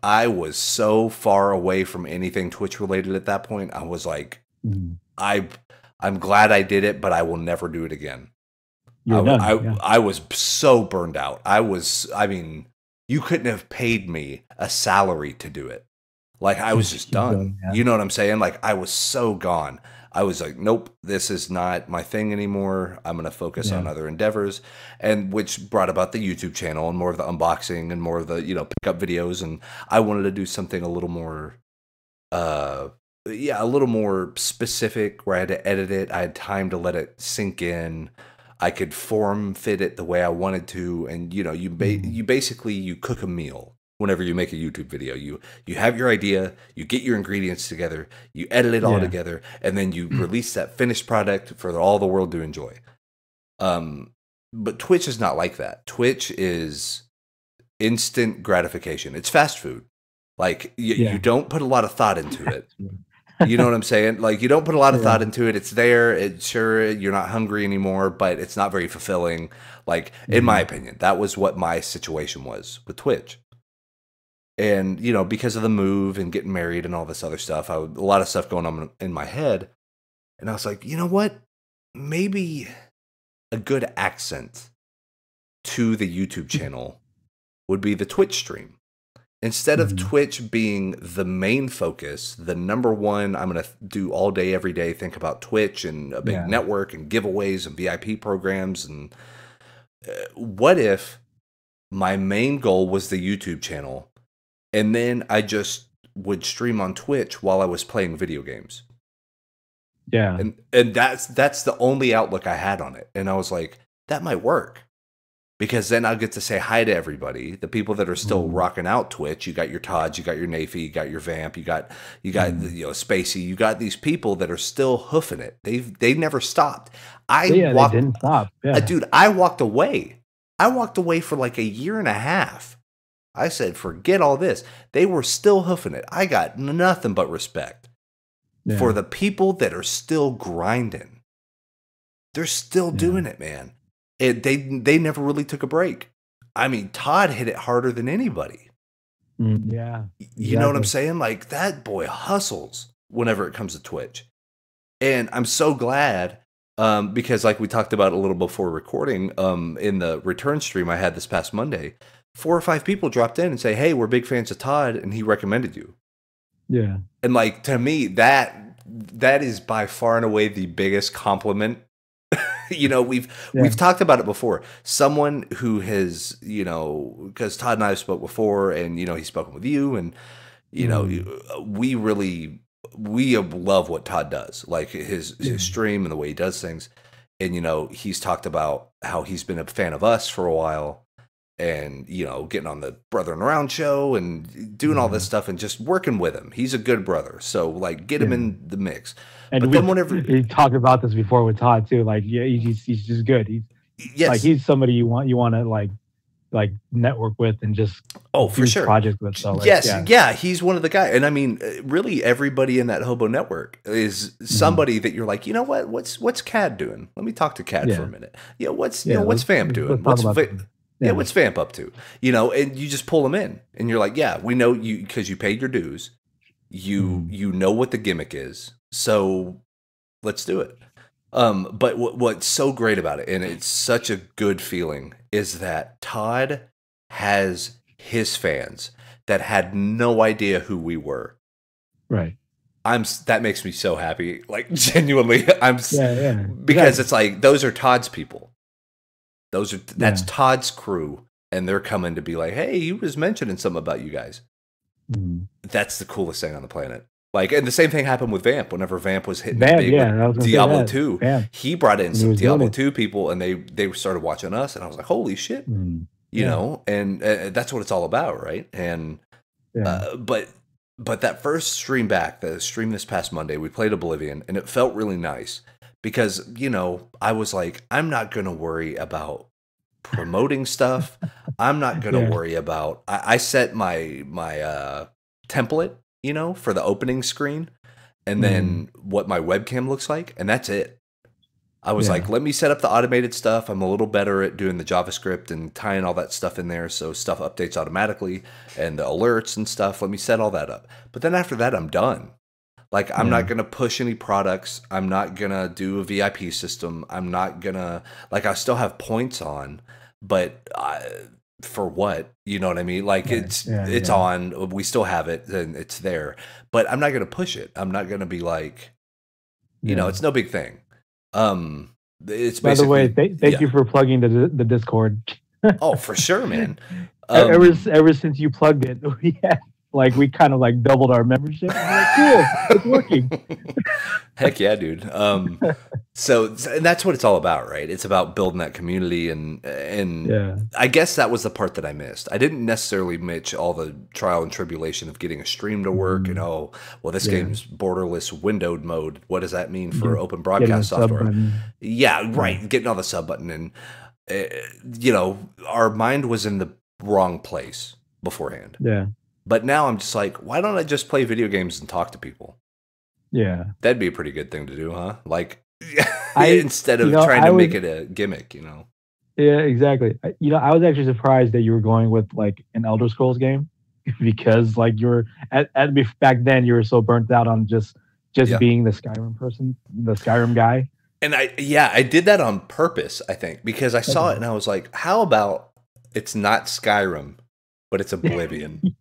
Speaker 1: I was so far away from anything Twitch related at that point. I was like, I'm glad I did it, but I will never do it again. I was so burned out. I mean, you couldn't have paid me a salary to do it. Like, I was just done. You know what I'm saying? Like, I was so gone. I was like, nope, this is not my thing anymore. I'm going to focus on other endeavors, and which brought about the YouTube channel and more of the unboxing and more of the, you know, pickup videos. And I wanted to do something a little more, a little more specific, where I had to edit it. I had time to let it sink in. I could form fit it the way I wanted to. And, you know, you basically, you cook a meal. Whenever you make a YouTube video, you have your idea, you get your ingredients together, you edit it all together, and then you release that finished product for all the world to enjoy. But Twitch is not like that. Twitch is instant gratification. It's fast food. Like, you don't put a lot of thought into it. You know what I'm saying? Like, you don't put a lot of thought into it. It's there. It's sure you're not hungry anymore, but it's not very fulfilling. Like, in my opinion, that was what my situation was with Twitch. And, you know, because of the move and getting married and all this other stuff, a lot of stuff going on in my head. And I was like, you know what? Maybe a good accent to the YouTube channel would be the Twitch stream. Instead of Twitch being the main focus, the number one, I'm going to do all day, every day, think about Twitch and a big network and giveaways and VIP programs. And what if my main goal was the YouTube channel, and then I just would stream on Twitch while I was playing video games?
Speaker 2: Yeah.
Speaker 1: And that's the only outlook I had on it. And I was like, that might work. Because then I'll get to say hi to everybody, the people that are still rocking out Twitch. You got your Todds, you got your Nafy, you got your Vamp, you got you know, Spacey. You got these people that are still hoofing it. They never stopped.
Speaker 2: They didn't stop. Yeah.
Speaker 1: Dude, I walked away. I walked away for like a year and a half. I said, forget all this. They were still hoofing it. I got nothing but respect for the people that are still grinding. They're still doing it, man. They never really took a break. I mean, Todd hit it harder than anybody.
Speaker 2: Yeah.
Speaker 1: You know what I'm saying? Like, that boy hustles whenever it comes to Twitch. And I'm so glad, because like we talked about a little before recording, in the return stream I had this past Monday, 4 or 5 people dropped in and say, hey, we're big fans of Todd, and he recommended you.
Speaker 2: Yeah.
Speaker 1: And like, to me, that is by far and away the biggest compliment You know, we've talked about it before. Someone who has, you know, because Todd and I have spoke before, and you know, he's spoken with you, and you know, we love what Todd does, like his stream and the way he does things. And you know, he's talked about how he's been a fan of us for a while, and you know, getting on the Brother and Around show and doing all this stuff and just working with him. He's a good brother, so like get him in the mix.
Speaker 2: And
Speaker 1: but then whenever
Speaker 2: we talked about this before with Todd too, like yeah, he's just good. Like he's somebody you want to like network with and just
Speaker 1: for sure
Speaker 2: project with. So like,
Speaker 1: yeah, he's one of the guys. And I mean, really, everybody in that Hobo network is somebody that you're like, you know what? What's Cad doing? Let me talk to Cad for a minute. Yeah, what's Vamp doing? What's Vamp up to? You know, and you just pull them in, and you're like, yeah, we know you because you paid your dues. You know what the gimmick is, so let's do it. But what's so great about it, and it's such a good feeling, is that Todd has his fans that had no idea who we were.
Speaker 2: Right.
Speaker 1: That makes me so happy. Like genuinely, because it's like those are Todd's people. That's Todd's crew, and they're coming to be like, hey, he was mentioning something about you guys. That's the coolest thing on the planet. Like, and the same thing happened with Vamp. Whenever Vamp was hitting big with Diablo 2, he brought in some Diablo 2 people, and they started watching us, and I was like, holy shit, you know, and that's what it's all about, right? And but that first stream back, the stream this past Monday, we played Oblivion, and it felt really nice because, you know, I was like, I'm not going to worry about promoting stuff. I'm not going to worry about, I set my template, you know, for the opening screen, and then what my webcam looks like, and that's it. I was like, let me set up the automated stuff. I'm a little better at doing the JavaScript and tying all that stuff in there so stuff updates automatically and the alerts and stuff. Let me set all that up. But then after that, I'm done. Like, I'm not going to push any products. I'm not going to do a VIP system. I'm not going to, like, I still have points on, but for what? You know what I mean? Like it's on, we still have it and it's there, but I'm not going to push it. I'm not going to be like, you know, it's no big thing. It's
Speaker 2: by the way, thank you for plugging the Discord.
Speaker 1: Oh, for sure, man.
Speaker 2: Ever since you plugged it, we kind of like doubled our membership. Like, cool, it's working.
Speaker 1: Heck yeah, dude. So and that's what it's all about, right? It's about building that community, and I guess that was the part that I missed. I didn't necessarily miss all the trial and tribulation of getting a stream to work, and this game's borderless windowed mode. What does that mean for open broadcast software? Getting all the sub button, and you know, our mind was in the wrong place beforehand.
Speaker 2: Yeah.
Speaker 1: But now I'm just like, why don't I just play video games and talk to people?
Speaker 2: Yeah.
Speaker 1: That'd be a pretty good thing to do, huh? Like, instead of trying to make it a gimmick, you know?
Speaker 2: Yeah, exactly. You know, I was actually surprised that you were going with like an Elder Scrolls game because like you were back then you were so burnt out on just being the Skyrim person, the Skyrim guy.
Speaker 1: And I did that on purpose, I think, because I saw it and I was like, how about it's not Skyrim, but it's Oblivion?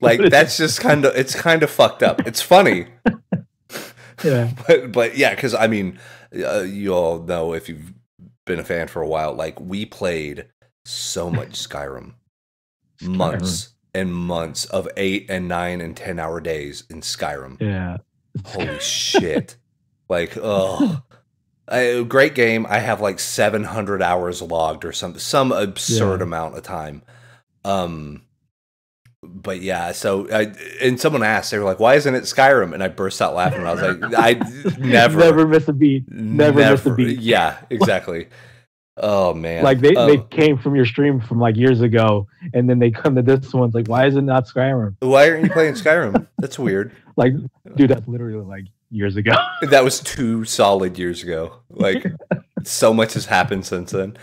Speaker 1: Like, that's just kind of fucked up. It's funny. But yeah, because I mean, you all know, if you've been a fan for a while, like, we played so much Skyrim. Months and months of 8 and 9 and 10 hour days in Skyrim.
Speaker 2: Yeah.
Speaker 1: Holy shit. Like, great game. I have like 700 hours logged or some absurd amount of time. But yeah, so and someone asked, they were like, "Why isn't it Skyrim?" And I burst out laughing. And I was like, "I never
Speaker 2: miss a beat. Never miss a beat."
Speaker 1: Yeah, exactly. Oh man,
Speaker 2: like they came from your stream from like years ago, and then they come to this one. It's like, why is it not Skyrim?
Speaker 1: Why aren't you playing Skyrim? That's weird.
Speaker 2: Like, dude, that's literally like years ago.
Speaker 1: That was 2 solid years ago. Like, so much has happened since then.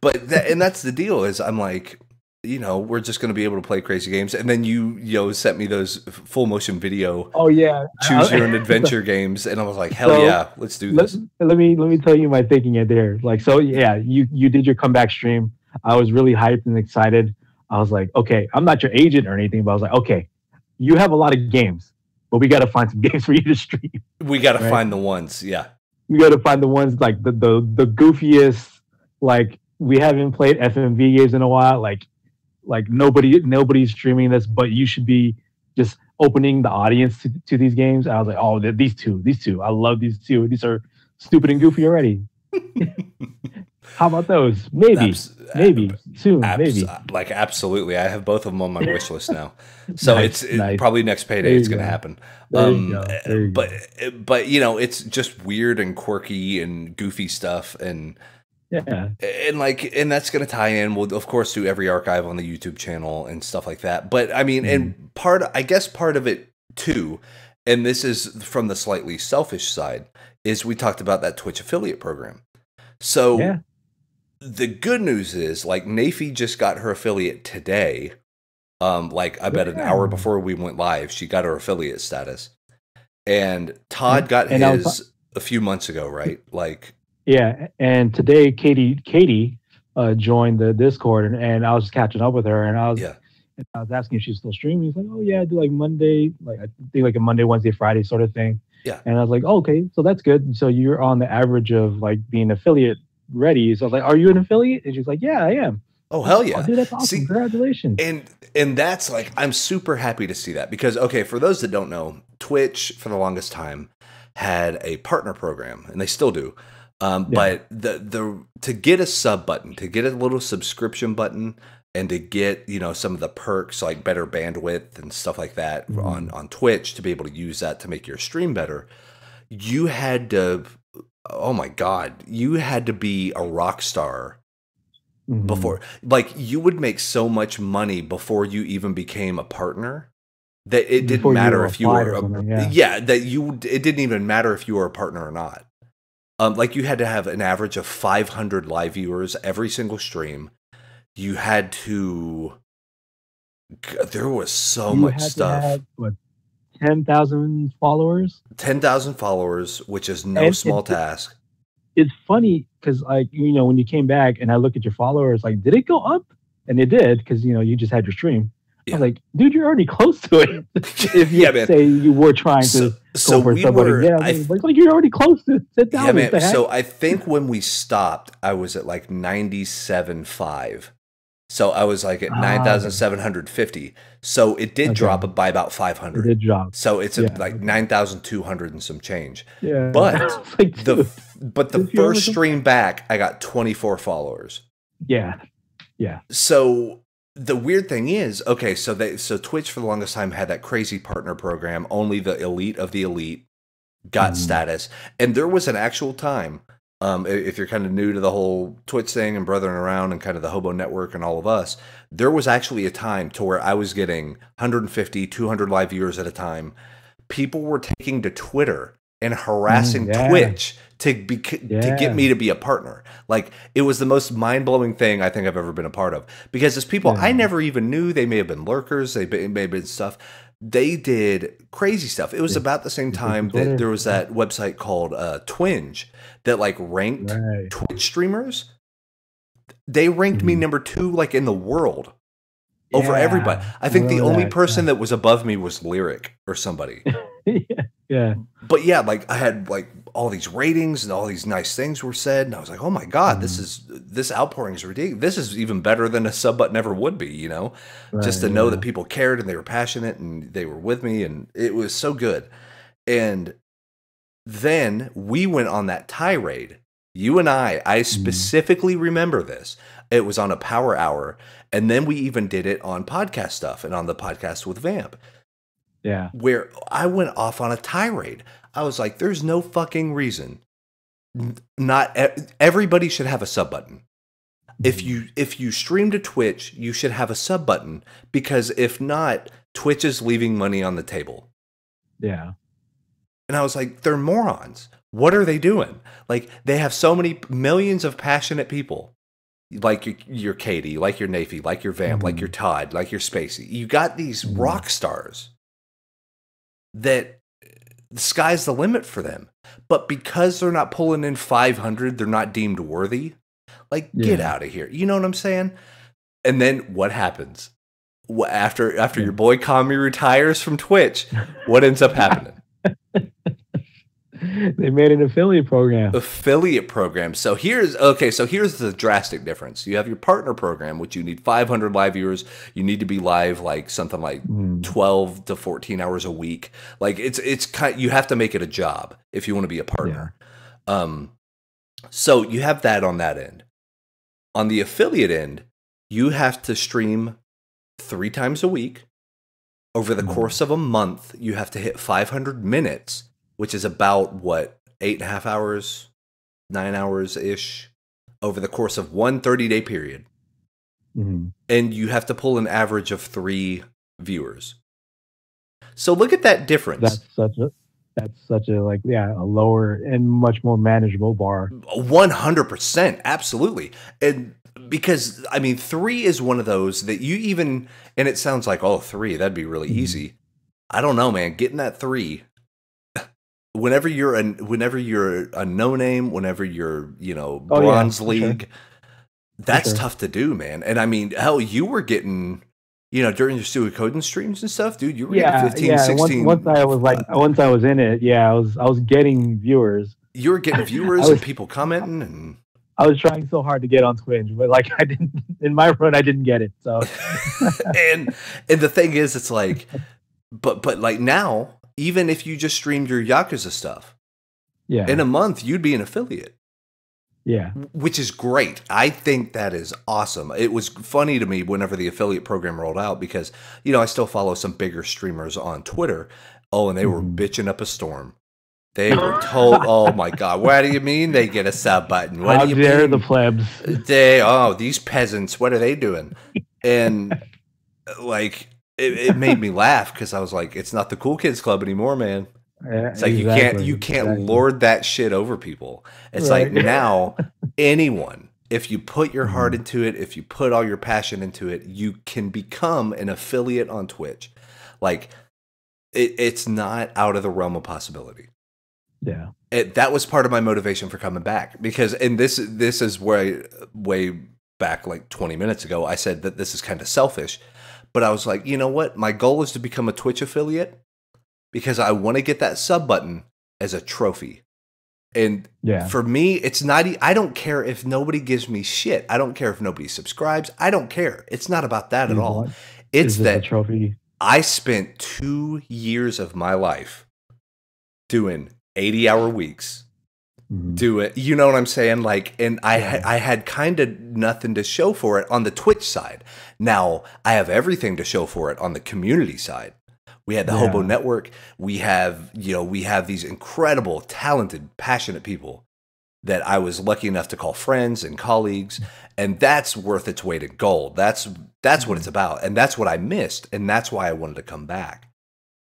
Speaker 1: But that's the deal. Is I'm like, you know, we're just going to be able to play crazy games. And then you sent me those full motion video.
Speaker 2: Oh yeah,
Speaker 1: choose your own adventure games, and I was like, hell yeah, let's do this.
Speaker 2: Let me tell you my thinking in there. Like, so yeah, you did your comeback stream. I was really hyped and excited. I was like, okay, I'm not your agent or anything, but I was like, okay, you have a lot of games, but we got to find some games for you to stream.
Speaker 1: We got to find the ones, yeah.
Speaker 2: we got to find the ones like the goofiest. Like we haven't played FMV games in a while. Like nobody's streaming this, but you should be just opening the audience to these games. I was like, oh, these two, I love these two. These are stupid and goofy already. How about those? Maybe soon. Maybe
Speaker 1: like absolutely. I have both of them on my wish list now. So
Speaker 2: nice.
Speaker 1: Probably next payday it's going to happen.
Speaker 2: There you go.
Speaker 1: But you know, it's just weird and quirky and goofy stuff, and that's going to tie in. We'll of course do every archive on the YouTube channel and stuff like that. But I mean, and part of it too, and this is from the slightly selfish side, is we talked about that Twitch affiliate program. So the good news is, like, Nafi just got her affiliate today. Like I bet an hour before we went live, she got her affiliate status, and Todd got his a few months ago, right? Like,
Speaker 2: yeah. And today, Katie joined the Discord, and I was just catching up with her, and I was asking if she's still streaming. She's like, oh yeah, I do like Monday, like I think like a Monday, Wednesday, Friday sort of thing.
Speaker 1: Yeah.
Speaker 2: And I was like, oh, okay, so that's good. So you're on the average of like being affiliate ready. So I was like, are you an affiliate? And she's like, yeah, I am.
Speaker 1: Oh, hell yeah.
Speaker 2: Oh, dude, that's awesome. See, congratulations.
Speaker 1: And that's like, I'm super happy to see that because, okay, for those that don't know, Twitch for the longest time had a partner program, and they still do. But to get a sub button, to get a little subscription button, and to get, you know, some of the perks like better bandwidth and stuff like that on Twitch, to be able to use that to make your stream better, you had to, oh my God, you had to be a rock star before. Like, you would make so much money before you even became a partner that it didn't matter if you were it didn't even matter if you were a partner or not. Like, you had to have an average of 500 live viewers every single stream. You had to. There was so much stuff.
Speaker 2: To have, what, 10,000 followers?
Speaker 1: 10,000 followers, which is no small task.
Speaker 2: It's funny because, like, you know, when you came back and I look at your followers, like, did it go up? And it did, because, you know, you just had your stream. Yeah. I was like, dude, you're already close to it. If you say you were trying to go for somebody, like you're already close to 10,000.
Speaker 1: Yeah, man. So I think when we stopped, I was at like 97.5. So I was like at 9,750. So it did drop by about 500.
Speaker 2: It did drop.
Speaker 1: So it's like 9,200 and some change.
Speaker 2: Yeah.
Speaker 1: But like, the first stream back, I got 24 followers.
Speaker 2: Yeah. Yeah.
Speaker 1: So the weird thing is, okay, so Twitch for the longest time had that crazy partner program. Only the elite of the elite got status. And there was an actual time, if you're kind of new to the whole Twitch thing and brothering around and kind of the Hobo Network and all of us, there was actually a time to where I was getting 150, 200 live viewers at a time. People were taking to Twitter and harassing Twitch to get me to be a partner. Like, it was the most mind-blowing thing I think I've ever been a part of. Because as people I never even knew, they may have been lurkers, they may have been stuff. They did crazy stuff. It was about the same time that there was that website called Twinge that like ranked Twitch streamers. They ranked me number 2 like in the world over everybody. I think the only person that was above me was Lyric or somebody.
Speaker 2: Yeah.
Speaker 1: But yeah, like I had like all these ratings and all these nice things were said, and I was like, oh my God, this outpouring is ridiculous. This is even better than a sub button ever would be, you know? Just to know that people cared and they were passionate and they were with me, and it was so good. And then we went on that tirade. You and I specifically remember this. It was on a power hour, and then we even did it on podcast stuff and on the podcast with Vamp.
Speaker 2: Yeah.
Speaker 1: Where I went off on a tirade. I was like, there's no fucking reason. Not everybody should have a sub button. If you stream to Twitch, you should have a sub button, because if not, Twitch is leaving money on the table.
Speaker 2: Yeah.
Speaker 1: And I was like, they're morons. What are they doing? Like, they have so many millions of passionate people. Like your Katie, like your Nafi, like your Vamp, like your Todd, like your Spacey. You got these rock stars that the sky's the limit for them. But because they're not pulling in 500, they're not deemed worthy. Like, get out of here. You know what I'm saying? And then what happens? After your boy Kami retires from Twitch, what ends up happening?
Speaker 2: They made an affiliate program.
Speaker 1: Affiliate program. So here's the drastic difference. You have your partner program, which you need 500 live viewers. You need to be live like something like 12 to 14 hours a week. Like it's kind, you have to make it a job if you want to be a partner. So you have that on that end. On the affiliate end, you have to stream 3 times a week. Over the course of a month, you have to hit 500 minutes, which is about, what, 8.5 hours, 9 hours-ish, over the course of one 30-day period. And you have to pull an average of 3 viewers. So look at that difference.
Speaker 2: That's such a like, a lower and much more manageable bar.
Speaker 1: 100%, absolutely. And because, I mean, 3 is one of those that you even, and it sounds like, oh, 3, that'd be really easy. I don't know, man. Getting that 3, whenever you're a no name, whenever you're, bronze league, that's tough to do, man. And I mean, hell, you were getting, during your Stewie Coden streams and stuff, dude, you were getting 15, 16.
Speaker 2: Once I was in it, I was getting viewers.
Speaker 1: You were getting viewers and people commenting, and
Speaker 2: I was trying so hard to get on Twitch, but like I didn't, in my run, I didn't get it. So,
Speaker 1: and the thing is, it's like, but like now, even if you just streamed your Yakuza stuff, in a month, you'd be an affiliate.
Speaker 2: Yeah.
Speaker 1: Which is great. I think that is awesome. It was funny to me whenever the affiliate program rolled out because, I still follow some bigger streamers on Twitter. Oh, and they were bitching up a storm. They were told, oh my God, what do you mean they get a sub button? What
Speaker 2: How
Speaker 1: do you
Speaker 2: dare
Speaker 1: mean?
Speaker 2: The plebs?
Speaker 1: These peasants, what are they doing? And like, it made me laugh because I was like, it's not the cool kids club anymore, man. It's like you can't lord that shit over people. It's like now anyone, if you put your heart into it, if you put all your passion into it, you can become an affiliate on Twitch. Like it's not out of the realm of possibility.
Speaker 2: Yeah.
Speaker 1: That was part of my motivation for coming back because, and this is way back like 20 minutes ago, I said that this is kind of selfish, but I was like, you know what? My goal is to become a Twitch affiliate. Because I want to get that sub button as a trophy. And for me, it's not, I don't care if nobody gives me shit. I don't care if nobody subscribes. I don't care. It's not about that at all. It's that
Speaker 2: trophy.
Speaker 1: I spent 2 years of my life doing 80-hour weeks. Do it. You know what I'm saying? Like, and I had kind of nothing to show for it on the Twitch side. Now I have everything to show for it on the community side. We had the Hobo Network. We have these incredible, talented, passionate people that I was lucky enough to call friends and colleagues, and that's worth its weight in gold. That's what it's about, and that's what I missed, and that's why I wanted to come back.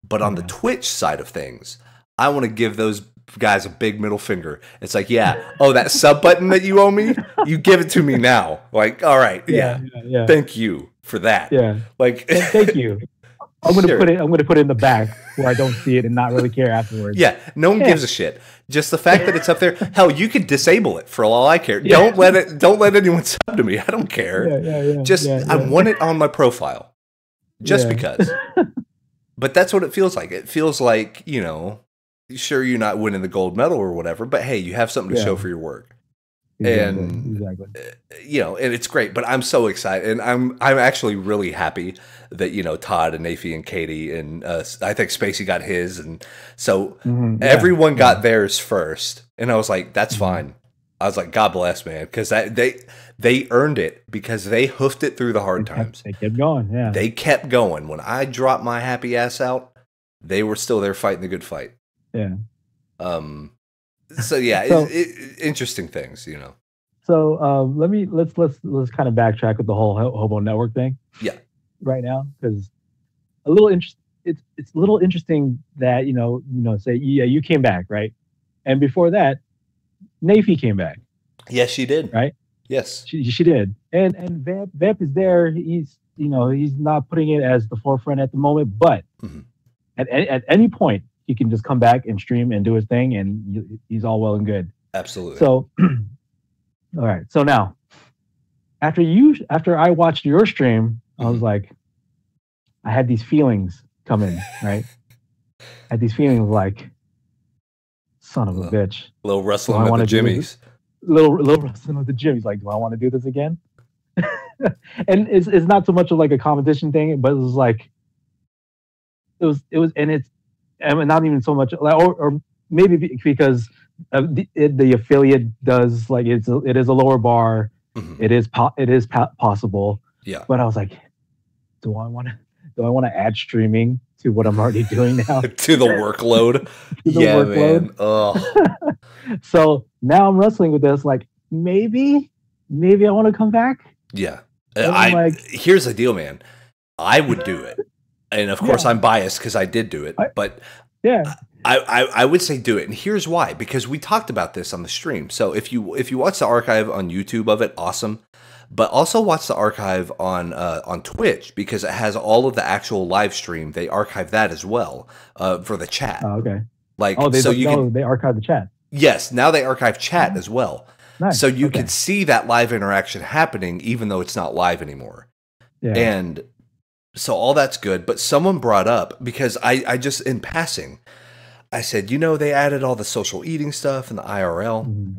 Speaker 1: But on the Twitch side of things, I want to give those guys a big middle finger. It's like, that sub button that you owe me, you give it to me now. Like, all right, thank you for that.
Speaker 2: Yeah,
Speaker 1: like,
Speaker 2: thank you. I'm gonna put it in the back where I don't see it and not really care afterwards.
Speaker 1: Yeah, no one gives a shit. Just the fact that it's up there. Hell, you could disable it for all I care. Don't let anyone sub to me. I don't care. I want it on my profile, just because. But that's what it feels like. It feels like sure you're not winning the gold medal or whatever, but hey, you have something to show for your work. Exactly. And it's great, but I'm so excited, and I'm actually really happy that Todd and Nafi and Katie and I think Spacey got his, and so everyone got theirs first, and I was like, that's fine. I was like, God bless, man, because they earned it because they hoofed it through the hard times.
Speaker 2: They kept going. Yeah,
Speaker 1: they kept going. When I dropped my happy ass out, they were still there fighting the good fight.
Speaker 2: Yeah.
Speaker 1: So interesting things,
Speaker 2: So let's kind of backtrack with the whole Hobo Network thing.
Speaker 1: Yeah.
Speaker 2: Right now, because a little it's a little interesting that say you came back, right, and before that, Nafi came back.
Speaker 1: Yes, she did.
Speaker 2: Right.
Speaker 1: Yes,
Speaker 2: she did. And Vamp is there. He's he's not putting it as the forefront at the moment, but at any point, he can just come back and stream and do his thing, and he's all well and good.
Speaker 1: Absolutely.
Speaker 2: So, all right. So now, after I watched your stream, I was like, I had these feelings come in, right? I had these feelings like son of a bitch.
Speaker 1: Little
Speaker 2: Do
Speaker 1: rustling
Speaker 2: I
Speaker 1: with
Speaker 2: want
Speaker 1: the
Speaker 2: to do this?
Speaker 1: jimmies.
Speaker 2: Little rustling with the gym. He's like, do I want to do this again? And it's not so much of like a competition thing, but it was like and it's and not even so much like or maybe because the affiliate does like it is a lower bar.
Speaker 1: Mm-hmm.
Speaker 2: It is possible.
Speaker 1: Yeah.
Speaker 2: But I was like, do I want to add streaming to what I'm already doing now?
Speaker 1: To the workload.
Speaker 2: Workload.
Speaker 1: Man. Oh.
Speaker 2: So now I'm wrestling with this. Like maybe I want to come back.
Speaker 1: Yeah.
Speaker 2: Here's
Speaker 1: the deal, man. I would do it. And of course I'm biased because I did do it. But
Speaker 2: yeah.
Speaker 1: I would say do it. And here's why. Because we talked about this on the stream. So if you watch the archive on YouTube of it, awesome. But also watch the archive on Twitch because it has all of the actual live stream. They archive that as well for the chat.
Speaker 2: Oh, okay.
Speaker 1: Like
Speaker 2: they archive the chat.
Speaker 1: Yes, now they archive chat as well.
Speaker 2: Nice.
Speaker 1: So you can see that live interaction happening even though it's not live anymore. Yeah. And so all that's good. But someone brought up, because I just in passing, I said, they added all the social eating stuff and the IRL. Mm-hmm.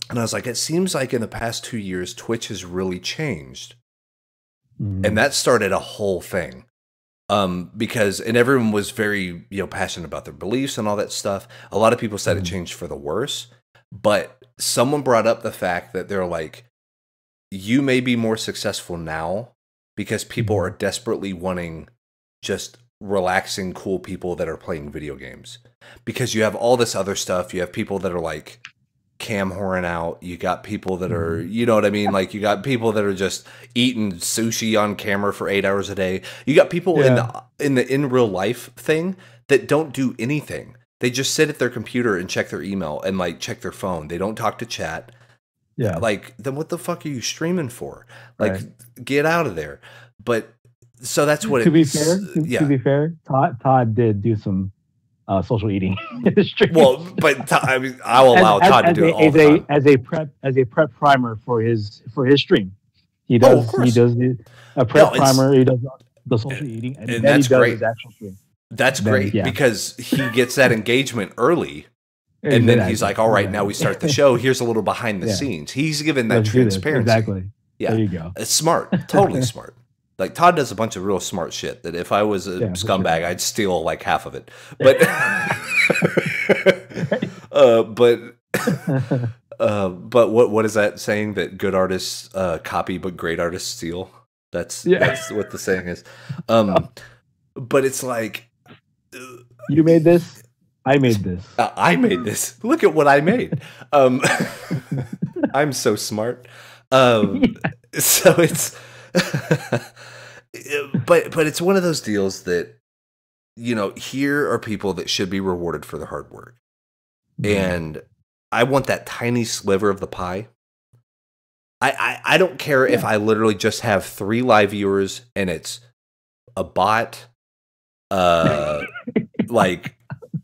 Speaker 1: And I was like, it seems like in the past 2 years, Twitch has really changed. Mm-hmm. And that started a whole thing. Because everyone was very, passionate about their beliefs and all that stuff. A lot of people said it changed for the worse, but someone brought up the fact that they're like, you may be more successful now because people are desperately wanting just relaxing, cool people that are playing video games. Because you have all this other stuff. You have people that are like cam whoring out. You got people that are, you know what I mean? Like you got people that are just eating sushi on camera for 8 hours a day. You got people in real life thing that don't do anything. They just sit at their computer and check their email and like check their phone. They don't talk to chat. Yeah. Like then what the fuck are you streaming for? Like get out of there. But so that's what
Speaker 2: to be fair, Todd did do some social eating in the stream.
Speaker 1: Well, but I'll allow Todd to do it all the time.
Speaker 2: As a prep primer for his stream. He does a prep primer. He does the social eating, and then that's great. His actual stream.
Speaker 1: That's great because he gets that engagement early, and then he's like, "All right, now we start the show. Here's a little behind the scenes." He's given that transparency.
Speaker 2: Exactly.
Speaker 1: Yeah,
Speaker 2: there you go.
Speaker 1: It's smart, totally smart. Like Todd does a bunch of real smart shit that if I was a scumbag, I'd steal like half of it. But, but what is that saying that good artists copy but great artists steal? That's what the saying is. But it's like
Speaker 2: you made this, I made this.
Speaker 1: I made this. Look at what I made. I'm so smart. So it's. But it's one of those deals that, here are people that should be rewarded for their hard work. And I want that tiny sliver of the pie. I don't care if I literally just have 3 live viewers and it's a bot, like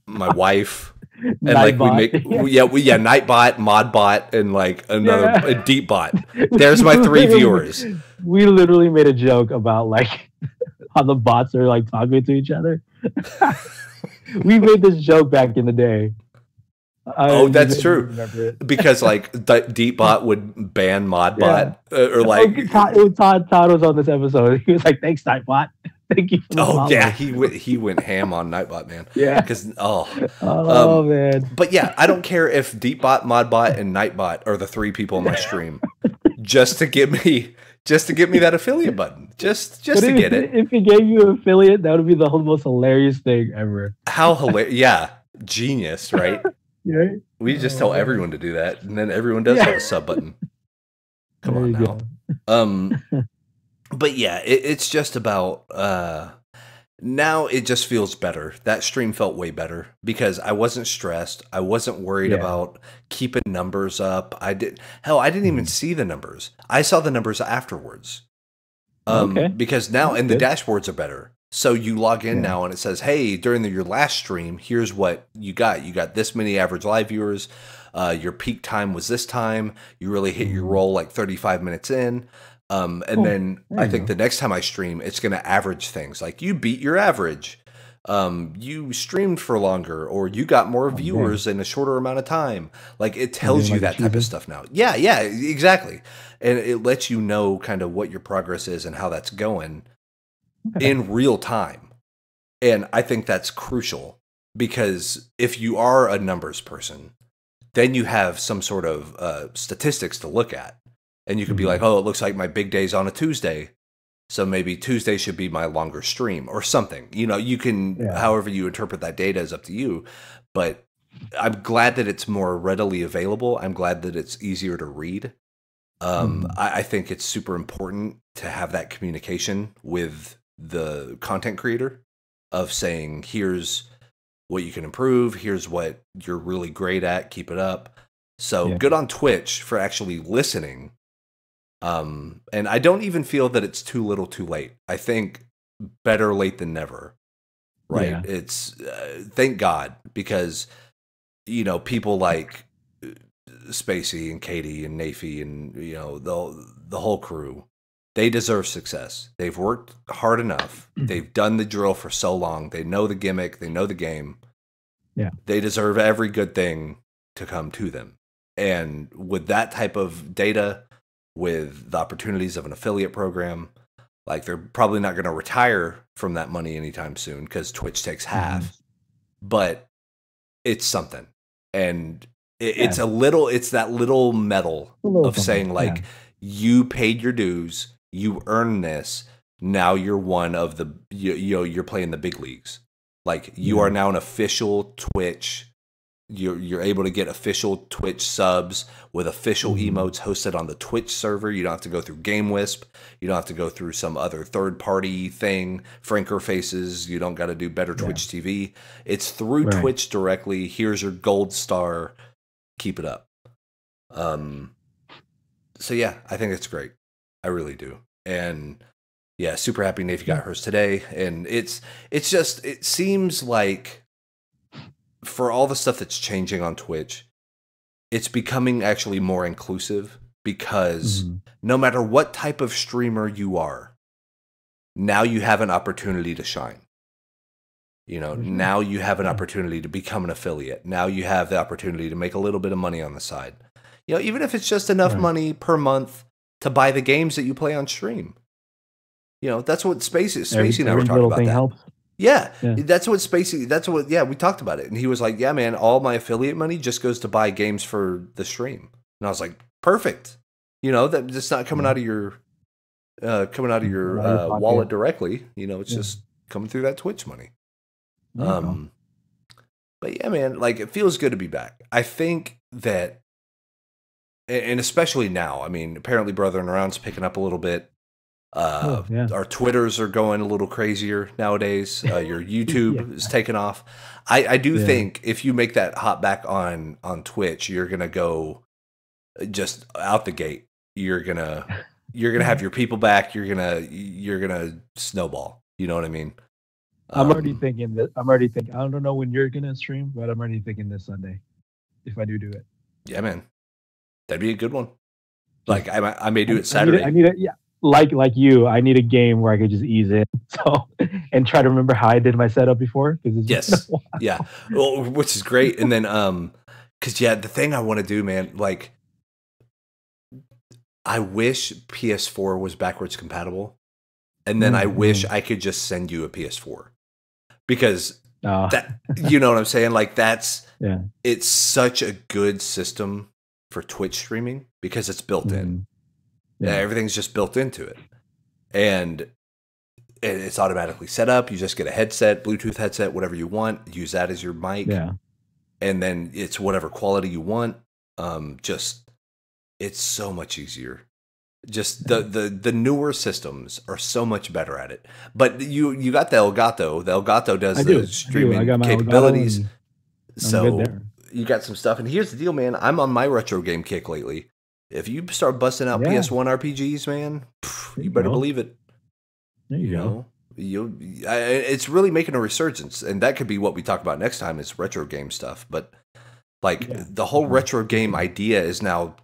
Speaker 1: my wife, and like we make Nightbot, Modbot, and like a deep bot. There's my 3 viewers.
Speaker 2: We literally made a joke about like how the bots are like talking to each other. We made this joke back in the day.
Speaker 1: That's true. Because like Deepbot would ban Modbot or like
Speaker 2: Todd was on this episode. He was like, "Thanks, Nightbot. Thank you."
Speaker 1: He went ham on Nightbot, man.
Speaker 2: Yeah,
Speaker 1: because
Speaker 2: man.
Speaker 1: But yeah, I don't care if Deepbot, Modbot, and Nightbot are the 3 people on my stream, just to get me that affiliate button, just to get it.
Speaker 2: If he gave you an affiliate, that would be the most hilarious thing ever.
Speaker 1: How hilarious! Yeah, genius, right?
Speaker 2: Yeah.
Speaker 1: We just tell everyone to do that, and then everyone does have a sub button. Come on now. But yeah, it's just about now it just feels better. That stream felt way better because I wasn't stressed. I wasn't worried about keeping numbers up. I didn't even see the numbers. I saw the numbers afterwards. Because now and the dashboards are better. So you log in now and it says, hey, during your last stream, here's what you got. You got this many average live viewers. Your peak time was this time. You really hit your roll like 35 minutes in. And then I think the next time I stream, it's going to average things. Like you beat your average. you streamed for longer, or you got more viewers in a shorter amount of time. Like, it tells you that type of stuff now. Yeah, exactly. And it lets you know kind of what your progress is and how that's going in real time. And I think that's crucial, because if you are a numbers person, then you have some sort of statistics to look at. And you could be like, oh, it looks like my big day's on a Tuesday, so maybe Tuesday should be my longer stream or something. You know, you can, however you interpret that data is up to you. But I'm glad that it's more readily available. I'm glad that it's easier to read. I think it's super important to have that communication with the content creator of saying, here's what you can improve. Here's what you're really great at. Keep it up. So good on Twitch for actually listening. And I don't even feel that it's too little too late. I think better late than never, right? Yeah. It's thank God, because, you know, people like Spacey and Katie and Nafi and, you know, the whole crew, they deserve success. They've worked hard enough. They've done the drill for so long. They know the gimmick. They know the game. Yeah. They deserve every good thing to come to them. And with that type of data, with the opportunities of an affiliate program, like, they're probably not going to retire from that money anytime soon, because Twitch takes half, but it's something. And it's it's that little medal of saying, like, you paid your dues, you earned this. Now you're one of the, you're playing the big leagues. Like, you are now an official Twitch. You're able to get official Twitch subs with official emotes hosted on the Twitch server. You don't have to go through GameWisp. You don't have to go through some other third-party thing, Franker Faces. You don't got to do Better Twitch TV. It's through Twitch directly. Here's your gold star. Keep it up. So yeah, I think it's great. I really do. And yeah, super happy Nafi got hers today. And it's just, it seems like, for all the stuff that's changing on Twitch, it's becoming actually more inclusive, because no matter what type of streamer you are, now you have an opportunity to shine. You know, now you have an opportunity to become an affiliate. Now you have the opportunity to make a little bit of money on the side. You know, even if it's just enough money per month to buy the games that you play on stream. You know, that's what Spacey and I were talking about that. Helps. Yeah, that's what we talked about it. And he was like, yeah, man, all my affiliate money just goes to buy games for the stream. And I was like, perfect. You know, that it's not coming out of your wallet directly. You know, it's just coming through that Twitch money. But yeah, man, like, it feels good to be back. I think that, and especially now, I mean, apparently Brothering Around's picking up a little bit. Our Twitters are going a little crazier nowadays. Your YouTube is taking off. I do think if you make that hop back on Twitch, you're gonna go just out the gate. You're gonna have your people back. You're gonna snowball. You know what I mean?
Speaker 2: I'm already thinking that. I don't know when you're gonna stream, but I'm already thinking this Sunday, if I do it.
Speaker 1: Yeah, man, that'd be a good one. Like, I may do it Saturday.
Speaker 2: I need it. Yeah. Like you, I need a game where I could just ease in, and try to remember how I did my setup before.
Speaker 1: Well, which is great. And then, because the thing I want to do, man, like, I wish PS4 was backwards compatible, and then I wish I could just send you a PS4, because that, you know what I'm saying? Like, it's such a good system for Twitch streaming, because it's built in. Yeah, everything's just built into it, and it's automatically set up. You just get a headset, Bluetooth headset, whatever you want. Use that as your mic, and then it's whatever quality you want. It's so much easier. Just the newer systems are so much better at it. But you got the Elgato. The Elgato does the streaming capabilities. So you got some stuff. And here's the deal, man. I'm on my retro game kick lately. If you start busting out PS1 RPGs, man, you better believe it.
Speaker 2: There you go.
Speaker 1: It's really making a resurgence, and that could be what we talk about next time, is retro game stuff. But like, the whole retro game idea is now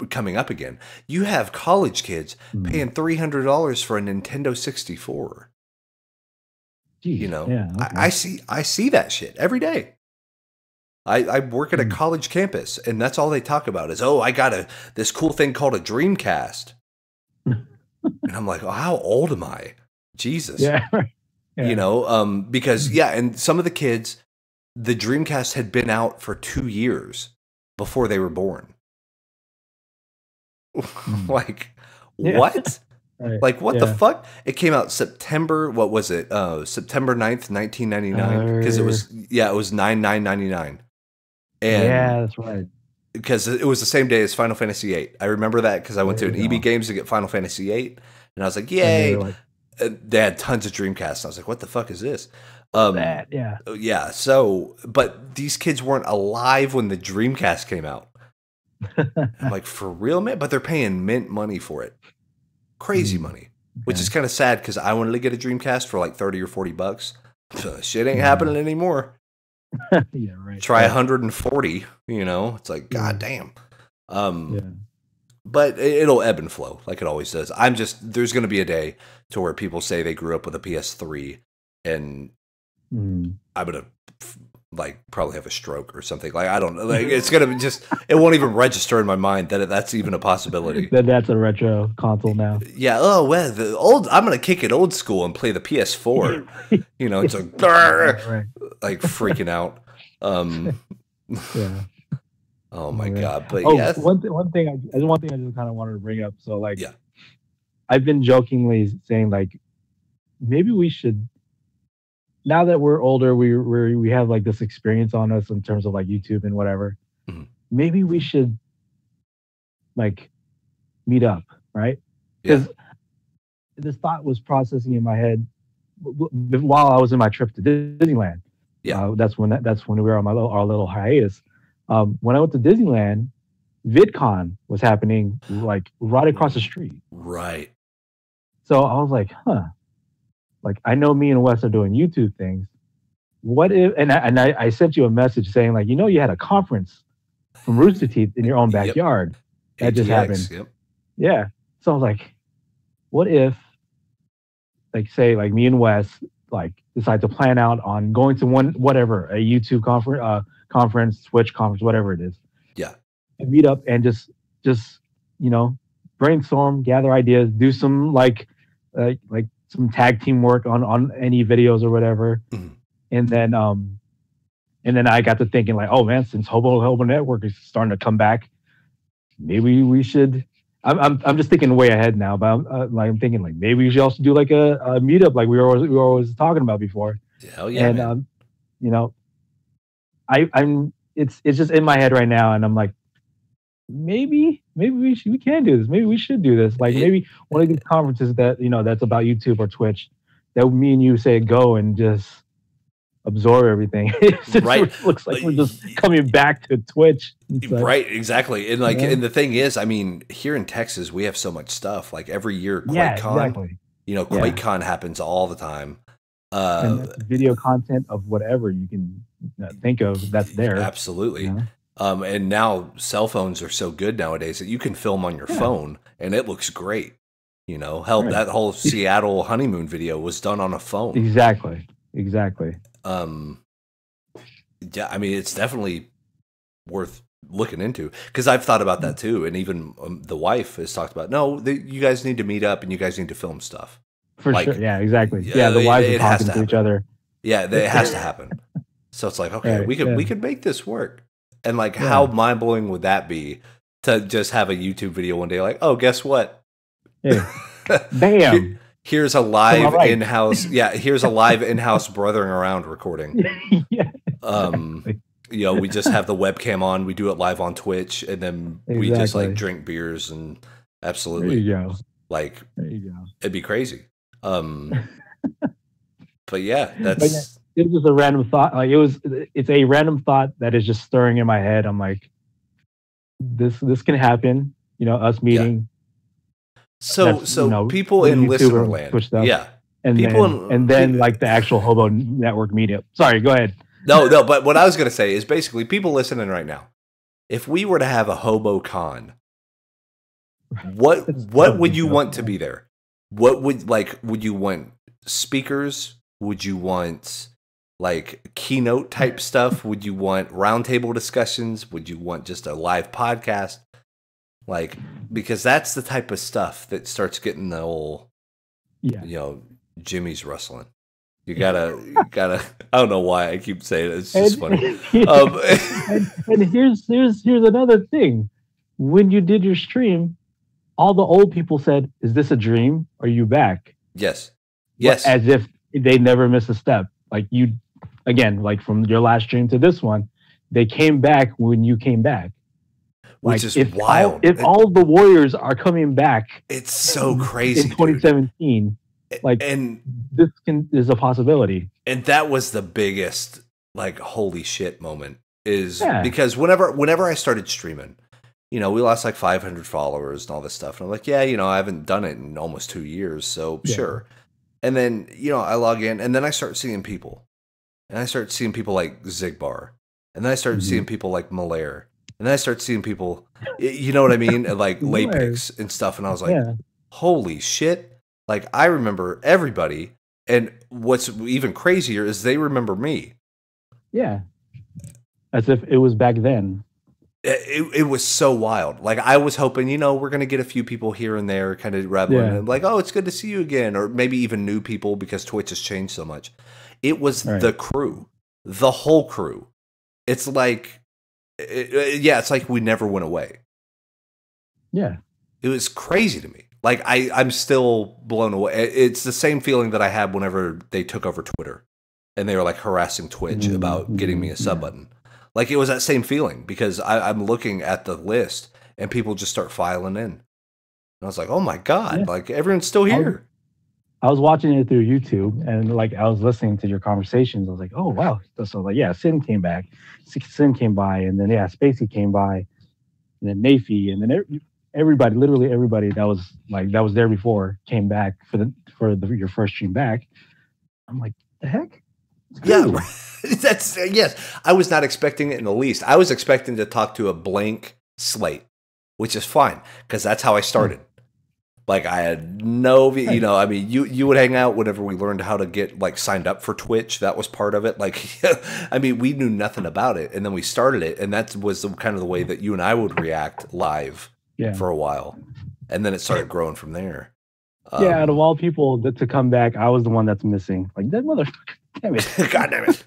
Speaker 1: coming up again. You have college kids paying $300 for a Nintendo 64.
Speaker 2: Geez.
Speaker 1: You know,
Speaker 2: Yeah. Okay.
Speaker 1: I see that shit every day. I work at a college campus, and that's all they talk about is, oh, I got this cool thing called a Dreamcast. And I'm like, oh, how old am I? Jesus.
Speaker 2: Yeah. Yeah.
Speaker 1: You know, because and some of the kids, the Dreamcast had been out for 2 years before they were born. Like, what?
Speaker 2: Right.
Speaker 1: Like, what the fuck? It came out September, what was it? September 9th, 1999. Because it was 9/9/99. And
Speaker 2: yeah, that's right.
Speaker 1: because it was the same day as Final Fantasy VIII. I remember that because I went to an EB Games to get Final Fantasy VIII, and I was like, "Yay!" They had tons of Dreamcasts. I was like, "What the fuck is this?" Yeah. So, but these kids weren't alive when the Dreamcast came out. I'm like, for real, man? But they're paying mint money for it, crazy money, which is kind of sad because I wanted to get a Dreamcast for like $30 or $40. Shit ain't happening anymore.
Speaker 2: Yeah, right.
Speaker 1: Try 140, you know, it's like, God damn. But it'll ebb and flow like it always does. There's going to be a day to where people say they grew up with a PS3 and I'm going to like probably have a stroke or something. Like, I don't know. Like, it's going to it won't even register in my mind that that's even a possibility.
Speaker 2: That's a retro console now.
Speaker 1: Yeah. Oh, well, I'm going to kick it old school and play the PS4. You know, it's like, like freaking out.
Speaker 2: Yeah.
Speaker 1: Oh my God. But
Speaker 2: yes. One thing I just kind of wanted to bring up. So like, I've been jokingly saying like, maybe we should, now that we're older, we have like this experience on us in terms of like YouTube and whatever. Maybe we should like meet up, right? Because this thought was processing in my head while I was in my trip to Disneyland. That's when we were on our little hiatus. When I went to Disneyland, VidCon was happening like right across the street.
Speaker 1: Right.
Speaker 2: So I was like, like, I know me and Wes are doing YouTube things. What if, and I sent you a message saying like, you had a conference from Rooster Teeth in your own backyard. That just happened. Yeah. So I was like, what if, like, say like me and Wes like decide to plan out on going to a YouTube conference, Twitch conference, whatever it is. Yeah. And meet up and just brainstorm, gather ideas, do some like some tag team work on any videos or whatever. And then I got to thinking like, oh man, since Hobo Network is starting to come back, maybe we should. I'm just thinking way ahead now, but I'm thinking like maybe we should also do like a meetup like we were always talking about before. Hell yeah, and man. It's just in my head right now, and I'm like, maybe we can do this. Maybe we should do this. Like maybe one of these conferences that that's about YouTube or Twitch, that me and you say go and just absorb everything. It looks like we're just coming back to Twitch.
Speaker 1: Right, exactly. And and the thing is, I mean, here in Texas, we have so much stuff. Like every year, QuakeCon, QuakeCon happens all the time.
Speaker 2: And that's video content of whatever you can think of that's there.
Speaker 1: Absolutely. And now cell phones are so good nowadays that you can film on your phone and it looks great. Hell, that whole Seattle honeymoon video was done on a phone.
Speaker 2: Exactly.
Speaker 1: Yeah, I mean, it's definitely worth looking into because I've thought about that too. And even the wife has talked about, you guys need to meet up and you guys need to film stuff.
Speaker 2: For sure. Yeah, exactly. Yeah, the wives are talking to each other.
Speaker 1: Yeah, it has to happen. So it's like, okay, we could make this work. And like, how mind blowing would that be to just have a YouTube video one day? Like, oh, guess what?
Speaker 2: Yeah. Bam.
Speaker 1: Here's a live in-house. Yeah, here's a live in-house brothering around recording. We just have the webcam on. We do it live on Twitch, and then we just like drink beers and absolutely.
Speaker 2: There you go.
Speaker 1: Like,
Speaker 2: there you go.
Speaker 1: It'd be crazy. But yeah, that's.
Speaker 2: But it was just a random thought. Like it's a random thought that is just stirring in my head. I'm like, this can happen. Us meeting. Yeah.
Speaker 1: So people in listener land,
Speaker 2: and then like the actual Hobo Network meetup. Sorry, go ahead.
Speaker 1: No, but what I was gonna say is basically people listening right now. If we were to have a Hobo Con, what would you want to be there? What would you want speakers? Would you want like keynote type stuff? Would you want roundtable discussions? Would you want just a live podcast? Like, because that's the type of stuff that starts getting the old, jimmies rustling. You gotta. I don't know why I keep saying it. It's just funny.
Speaker 2: And here's another thing. When you did your stream, all the old people said, "Is this a dream? Are you back?"
Speaker 1: Yes.
Speaker 2: As if they never miss a step. Like you, again, like from your last stream to this one, they came back when you came back.
Speaker 1: Which is wild.
Speaker 2: If all the Warriors are coming back,
Speaker 1: it's so crazy.
Speaker 2: In 2017,
Speaker 1: and
Speaker 2: this is a possibility.
Speaker 1: And that was the biggest, like, holy shit moment. Because whenever I started streaming, we lost like 500 followers and all this stuff. And I'm like, I haven't done it in almost 2 years, so sure. And then, I log in, and then I start seeing people. And I start seeing people like Zigbar. And then I started seeing people like Malaire. And then I start seeing people, you know what I mean? Like Lapix and stuff. And I was like, holy shit. Like, I remember everybody. And what's even crazier is they remember me.
Speaker 2: Yeah. As if it was back then.
Speaker 1: It was so wild. Like, I was hoping, we're going to get a few people here and there kind of rattling. And like, oh, it's good to see you again. Or maybe even new people because Twitch has changed so much. It was the crew. The whole crew. It's like... it's like we never went away.
Speaker 2: Yeah.
Speaker 1: It was crazy to me. Like, I'm still blown away. It's the same feeling that I had whenever they took over Twitter and they were like harassing Twitch about getting me a sub button. Like, it was that same feeling because I'm looking at the list and people just start filing in. And I was like, oh my God, like everyone's still here.
Speaker 2: I was watching it through YouTube and like I was listening to your conversations. I was like, oh wow. So like, Sin came back. Sin came by, and then Spacey came by, and then Nafy, and then everybody, literally everybody that was there before came back for your first stream back. I'm like, the heck?
Speaker 1: Yeah, that's yes. I was not expecting it in the least. I was expecting to talk to a blank slate, which is fine because that's how I started. Like, I had no, I mean, you would hang out whenever we learned how to get like signed up for Twitch. That was part of it. Like, I mean, we knew nothing about it, and then we started it, and that was kind of the way that you and I would react live for a while, and then it started growing from there.
Speaker 2: Out of all people to come back, I was the one that's missing. Like, that motherfucker, damn it,
Speaker 1: God damn it.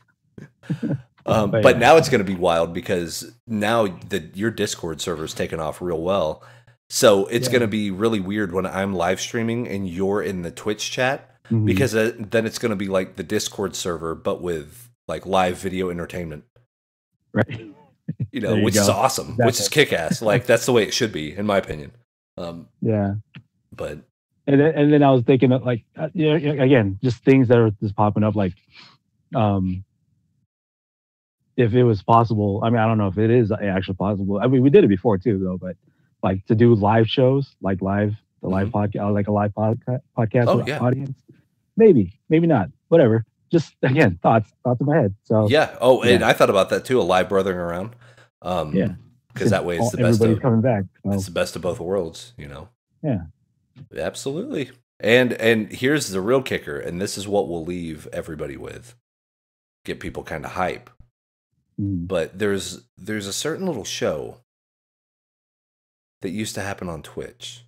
Speaker 1: But now it's going to be wild because now your Discord server is taking off real well. So it's going to be really weird when I'm live streaming and you're in the Twitch chat because then it's going to be like the Discord server, but with like live video entertainment.
Speaker 2: Right.
Speaker 1: Which is awesome, which is kick-ass. Like, that's the way it should be, in my opinion. But.
Speaker 2: And then I was thinking of like, again, just things that are just popping up. Like, if it was possible, I mean, I don't know if it is actually possible. I mean, we did it before too, though, but like to do live shows, like live podcast, like a live podcast with audience. Maybe not. Whatever. Just again, thoughts in my head. So
Speaker 1: and I thought about that too. A live brothering around. Because that way it's the best.
Speaker 2: Everybody's coming back. So.
Speaker 1: It's the best of both worlds.
Speaker 2: Yeah.
Speaker 1: Absolutely. And here's the real kicker, and this is what we'll leave everybody with. Get people kind of hype. But there's a certain little show that used to happen on Twitch.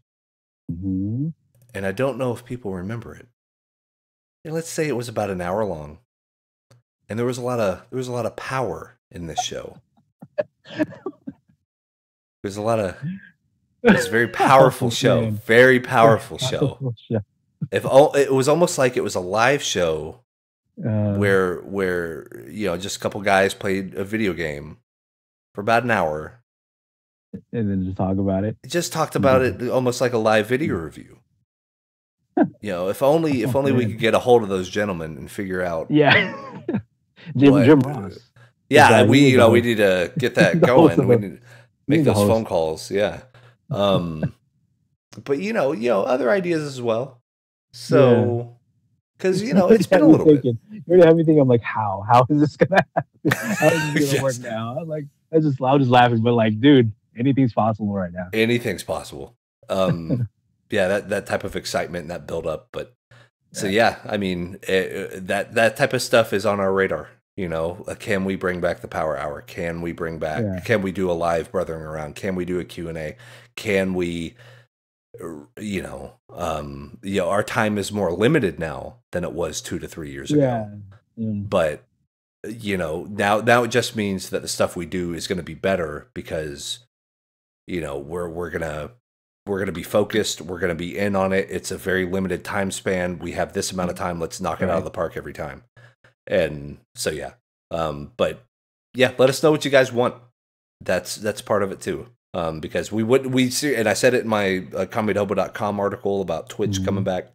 Speaker 1: And I don't know if people remember it. And let's say it was about an hour long. And there was a lot of power in this show. It's a very powerful show. Very powerful show. If it was almost like it was a live show where just a couple guys played a video game for about an hour.
Speaker 2: And then just talk about it.
Speaker 1: Just talked about it almost like a live video review. If only we could get a hold of those gentlemen and figure out.
Speaker 2: Jim Ross.
Speaker 1: Yeah, we need to get that going. We need to make those phone calls. Yeah. But other ideas as well. So, because it's been a little bit.
Speaker 2: You're having me thinking. I'm like, how is this gonna happen? How is this gonna work now? I'm like, I was just laughing, but like, dude, anything's possible right now.
Speaker 1: Anything's possible. That type of excitement and that build up. But So yeah, I mean, that type of stuff is on our radar. You know, can we bring back the Power Hour? Can we bring back?
Speaker 2: Yeah.
Speaker 1: Can we do a live Brothering Around? Can we do a Q&A? Can we? You know, our time is more limited now than it was 2 to 3 years ago. But you know, now it just means that the stuff we do is going to be better because, you know, we're gonna be focused. We're gonna be in on it. It's a very limited time span. We have this amount of time. Let's knock it out of the park every time. And so yeah, but yeah, let us know what you guys want. That's part of it too. Because we see, and I said it in my comedyhobo.com article about Twitch coming back.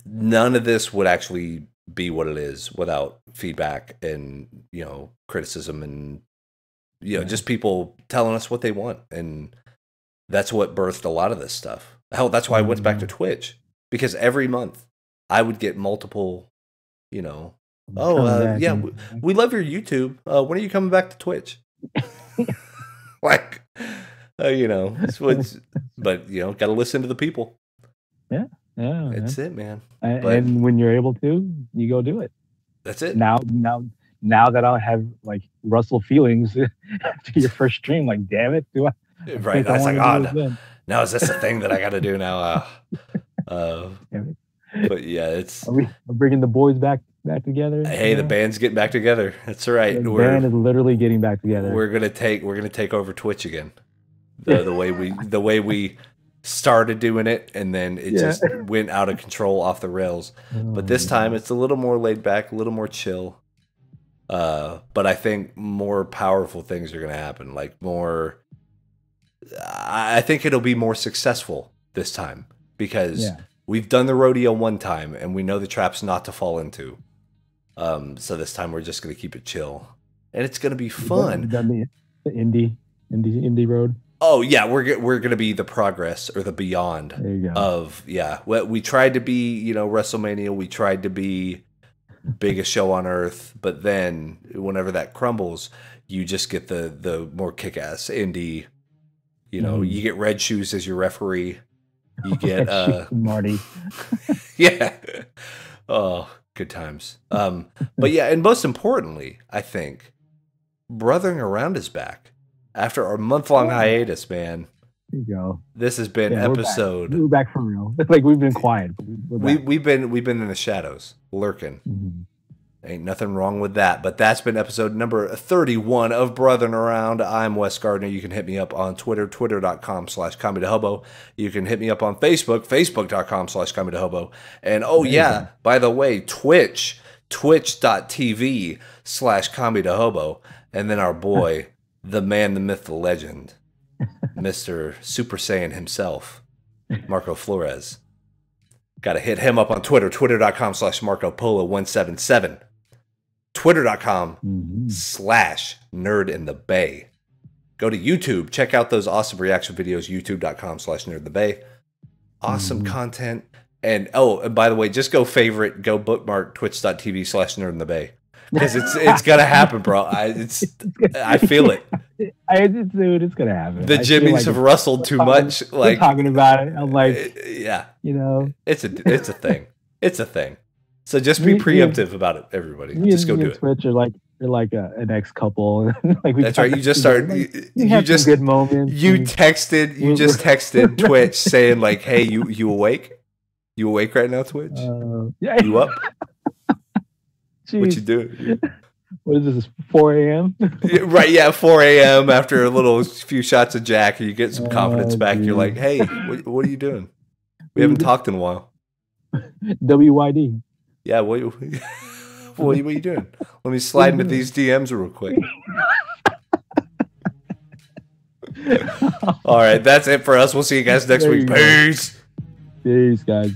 Speaker 1: None of this would actually be what it is without feedback and, you know, criticism and, you know, just people telling us what they want. And that's what birthed a lot of this stuff. Hell, that's why I went back to Twitch, because every month I would get multiple, you know, we love your YouTube. When are you coming back to Twitch? Like, you know, but you know, got to listen to the people.
Speaker 2: Yeah,
Speaker 1: that's it, man.
Speaker 2: And when you're able to, you go do it.
Speaker 1: That's it.
Speaker 2: Now that I have like Russell feelings after your first stream, like, damn it, do I?
Speaker 1: Right. That's like, now is this a thing that I got to do now? But yeah, it's.
Speaker 2: Are we bringing the boys back together?
Speaker 1: Hey, the band's getting back together. That's right.
Speaker 2: The band is literally getting back together.
Speaker 1: We're gonna take over Twitch again. The way we started doing it, and then it just went out of control, off the rails. But this time it's a little more laid back, a little more chill. But I think more powerful things are gonna happen. Like more, I think it'll be more successful this time because we've done the rodeo one time and we know the traps not to fall into. So this time we're just gonna keep it chill, and it's gonna be fun.
Speaker 2: Done the indie road.
Speaker 1: Oh yeah, we're gonna be the progress or the beyond of we tried to be, you know, WrestleMania. We tried to be biggest show on earth, but then whenever that crumbles, you just get the more kick-ass indie. You know, you get Red Shoes as your referee. You get
Speaker 2: Marty.
Speaker 1: Yeah. Oh, good times. But yeah, and most importantly, I think Brothering Around is back. After our month-long hiatus, man.
Speaker 2: There you go.
Speaker 1: This has been episode.
Speaker 2: We're back for real. Like, we've been quiet. But
Speaker 1: we've been in the shadows, lurking. Ain't nothing wrong with that. But that's been episode number 31 of Brothering Around. I'm Wes Gardner. You can hit me up on Twitter, twitter.com/comedyhobo. You can hit me up on Facebook, facebook.com/comedyhobo. And by the way, Twitch, twitch.tv/comedyhobo. And then our boy, the man, the myth, the legend, Mr. Super Saiyan himself, Marco Flores. Got to hit him up on Twitter, twitter.com/MarcoPolo177, twitter.com/nerdinthebay. Go to YouTube. Check out those awesome reaction videos, youtube.com/nerdinthebay. Awesome content. And by the way, just go bookmark twitch.tv/nerdinthebay. Because it's gonna happen, bro. I feel it.
Speaker 2: Dude, it's gonna happen.
Speaker 1: The jimmies have rustled too much. Like
Speaker 2: talking about it, I'm like,
Speaker 1: yeah,
Speaker 2: you know,
Speaker 1: it's a thing. It's a thing. So just be preemptive about it, everybody. Just go do it.
Speaker 2: Twitch are like an ex couple. Like
Speaker 1: that's right. You just start. You just
Speaker 2: good moments.
Speaker 1: You just texted Twitch saying like, "Hey, you awake? You awake right now, Twitch? You up?"
Speaker 2: Jeez.
Speaker 1: What you doing?
Speaker 2: What is this? 4 a.m.
Speaker 1: Right? Yeah, 4 a.m. After a few shots of Jack, you get some confidence back. You're like, "Hey, what are you doing? We haven't talked in a while."
Speaker 2: WYD.
Speaker 1: Yeah, what are you doing? Let me slide into these DMs real quick. All right, that's it for us. We'll see you guys next week. Peace.
Speaker 2: Peace, guys.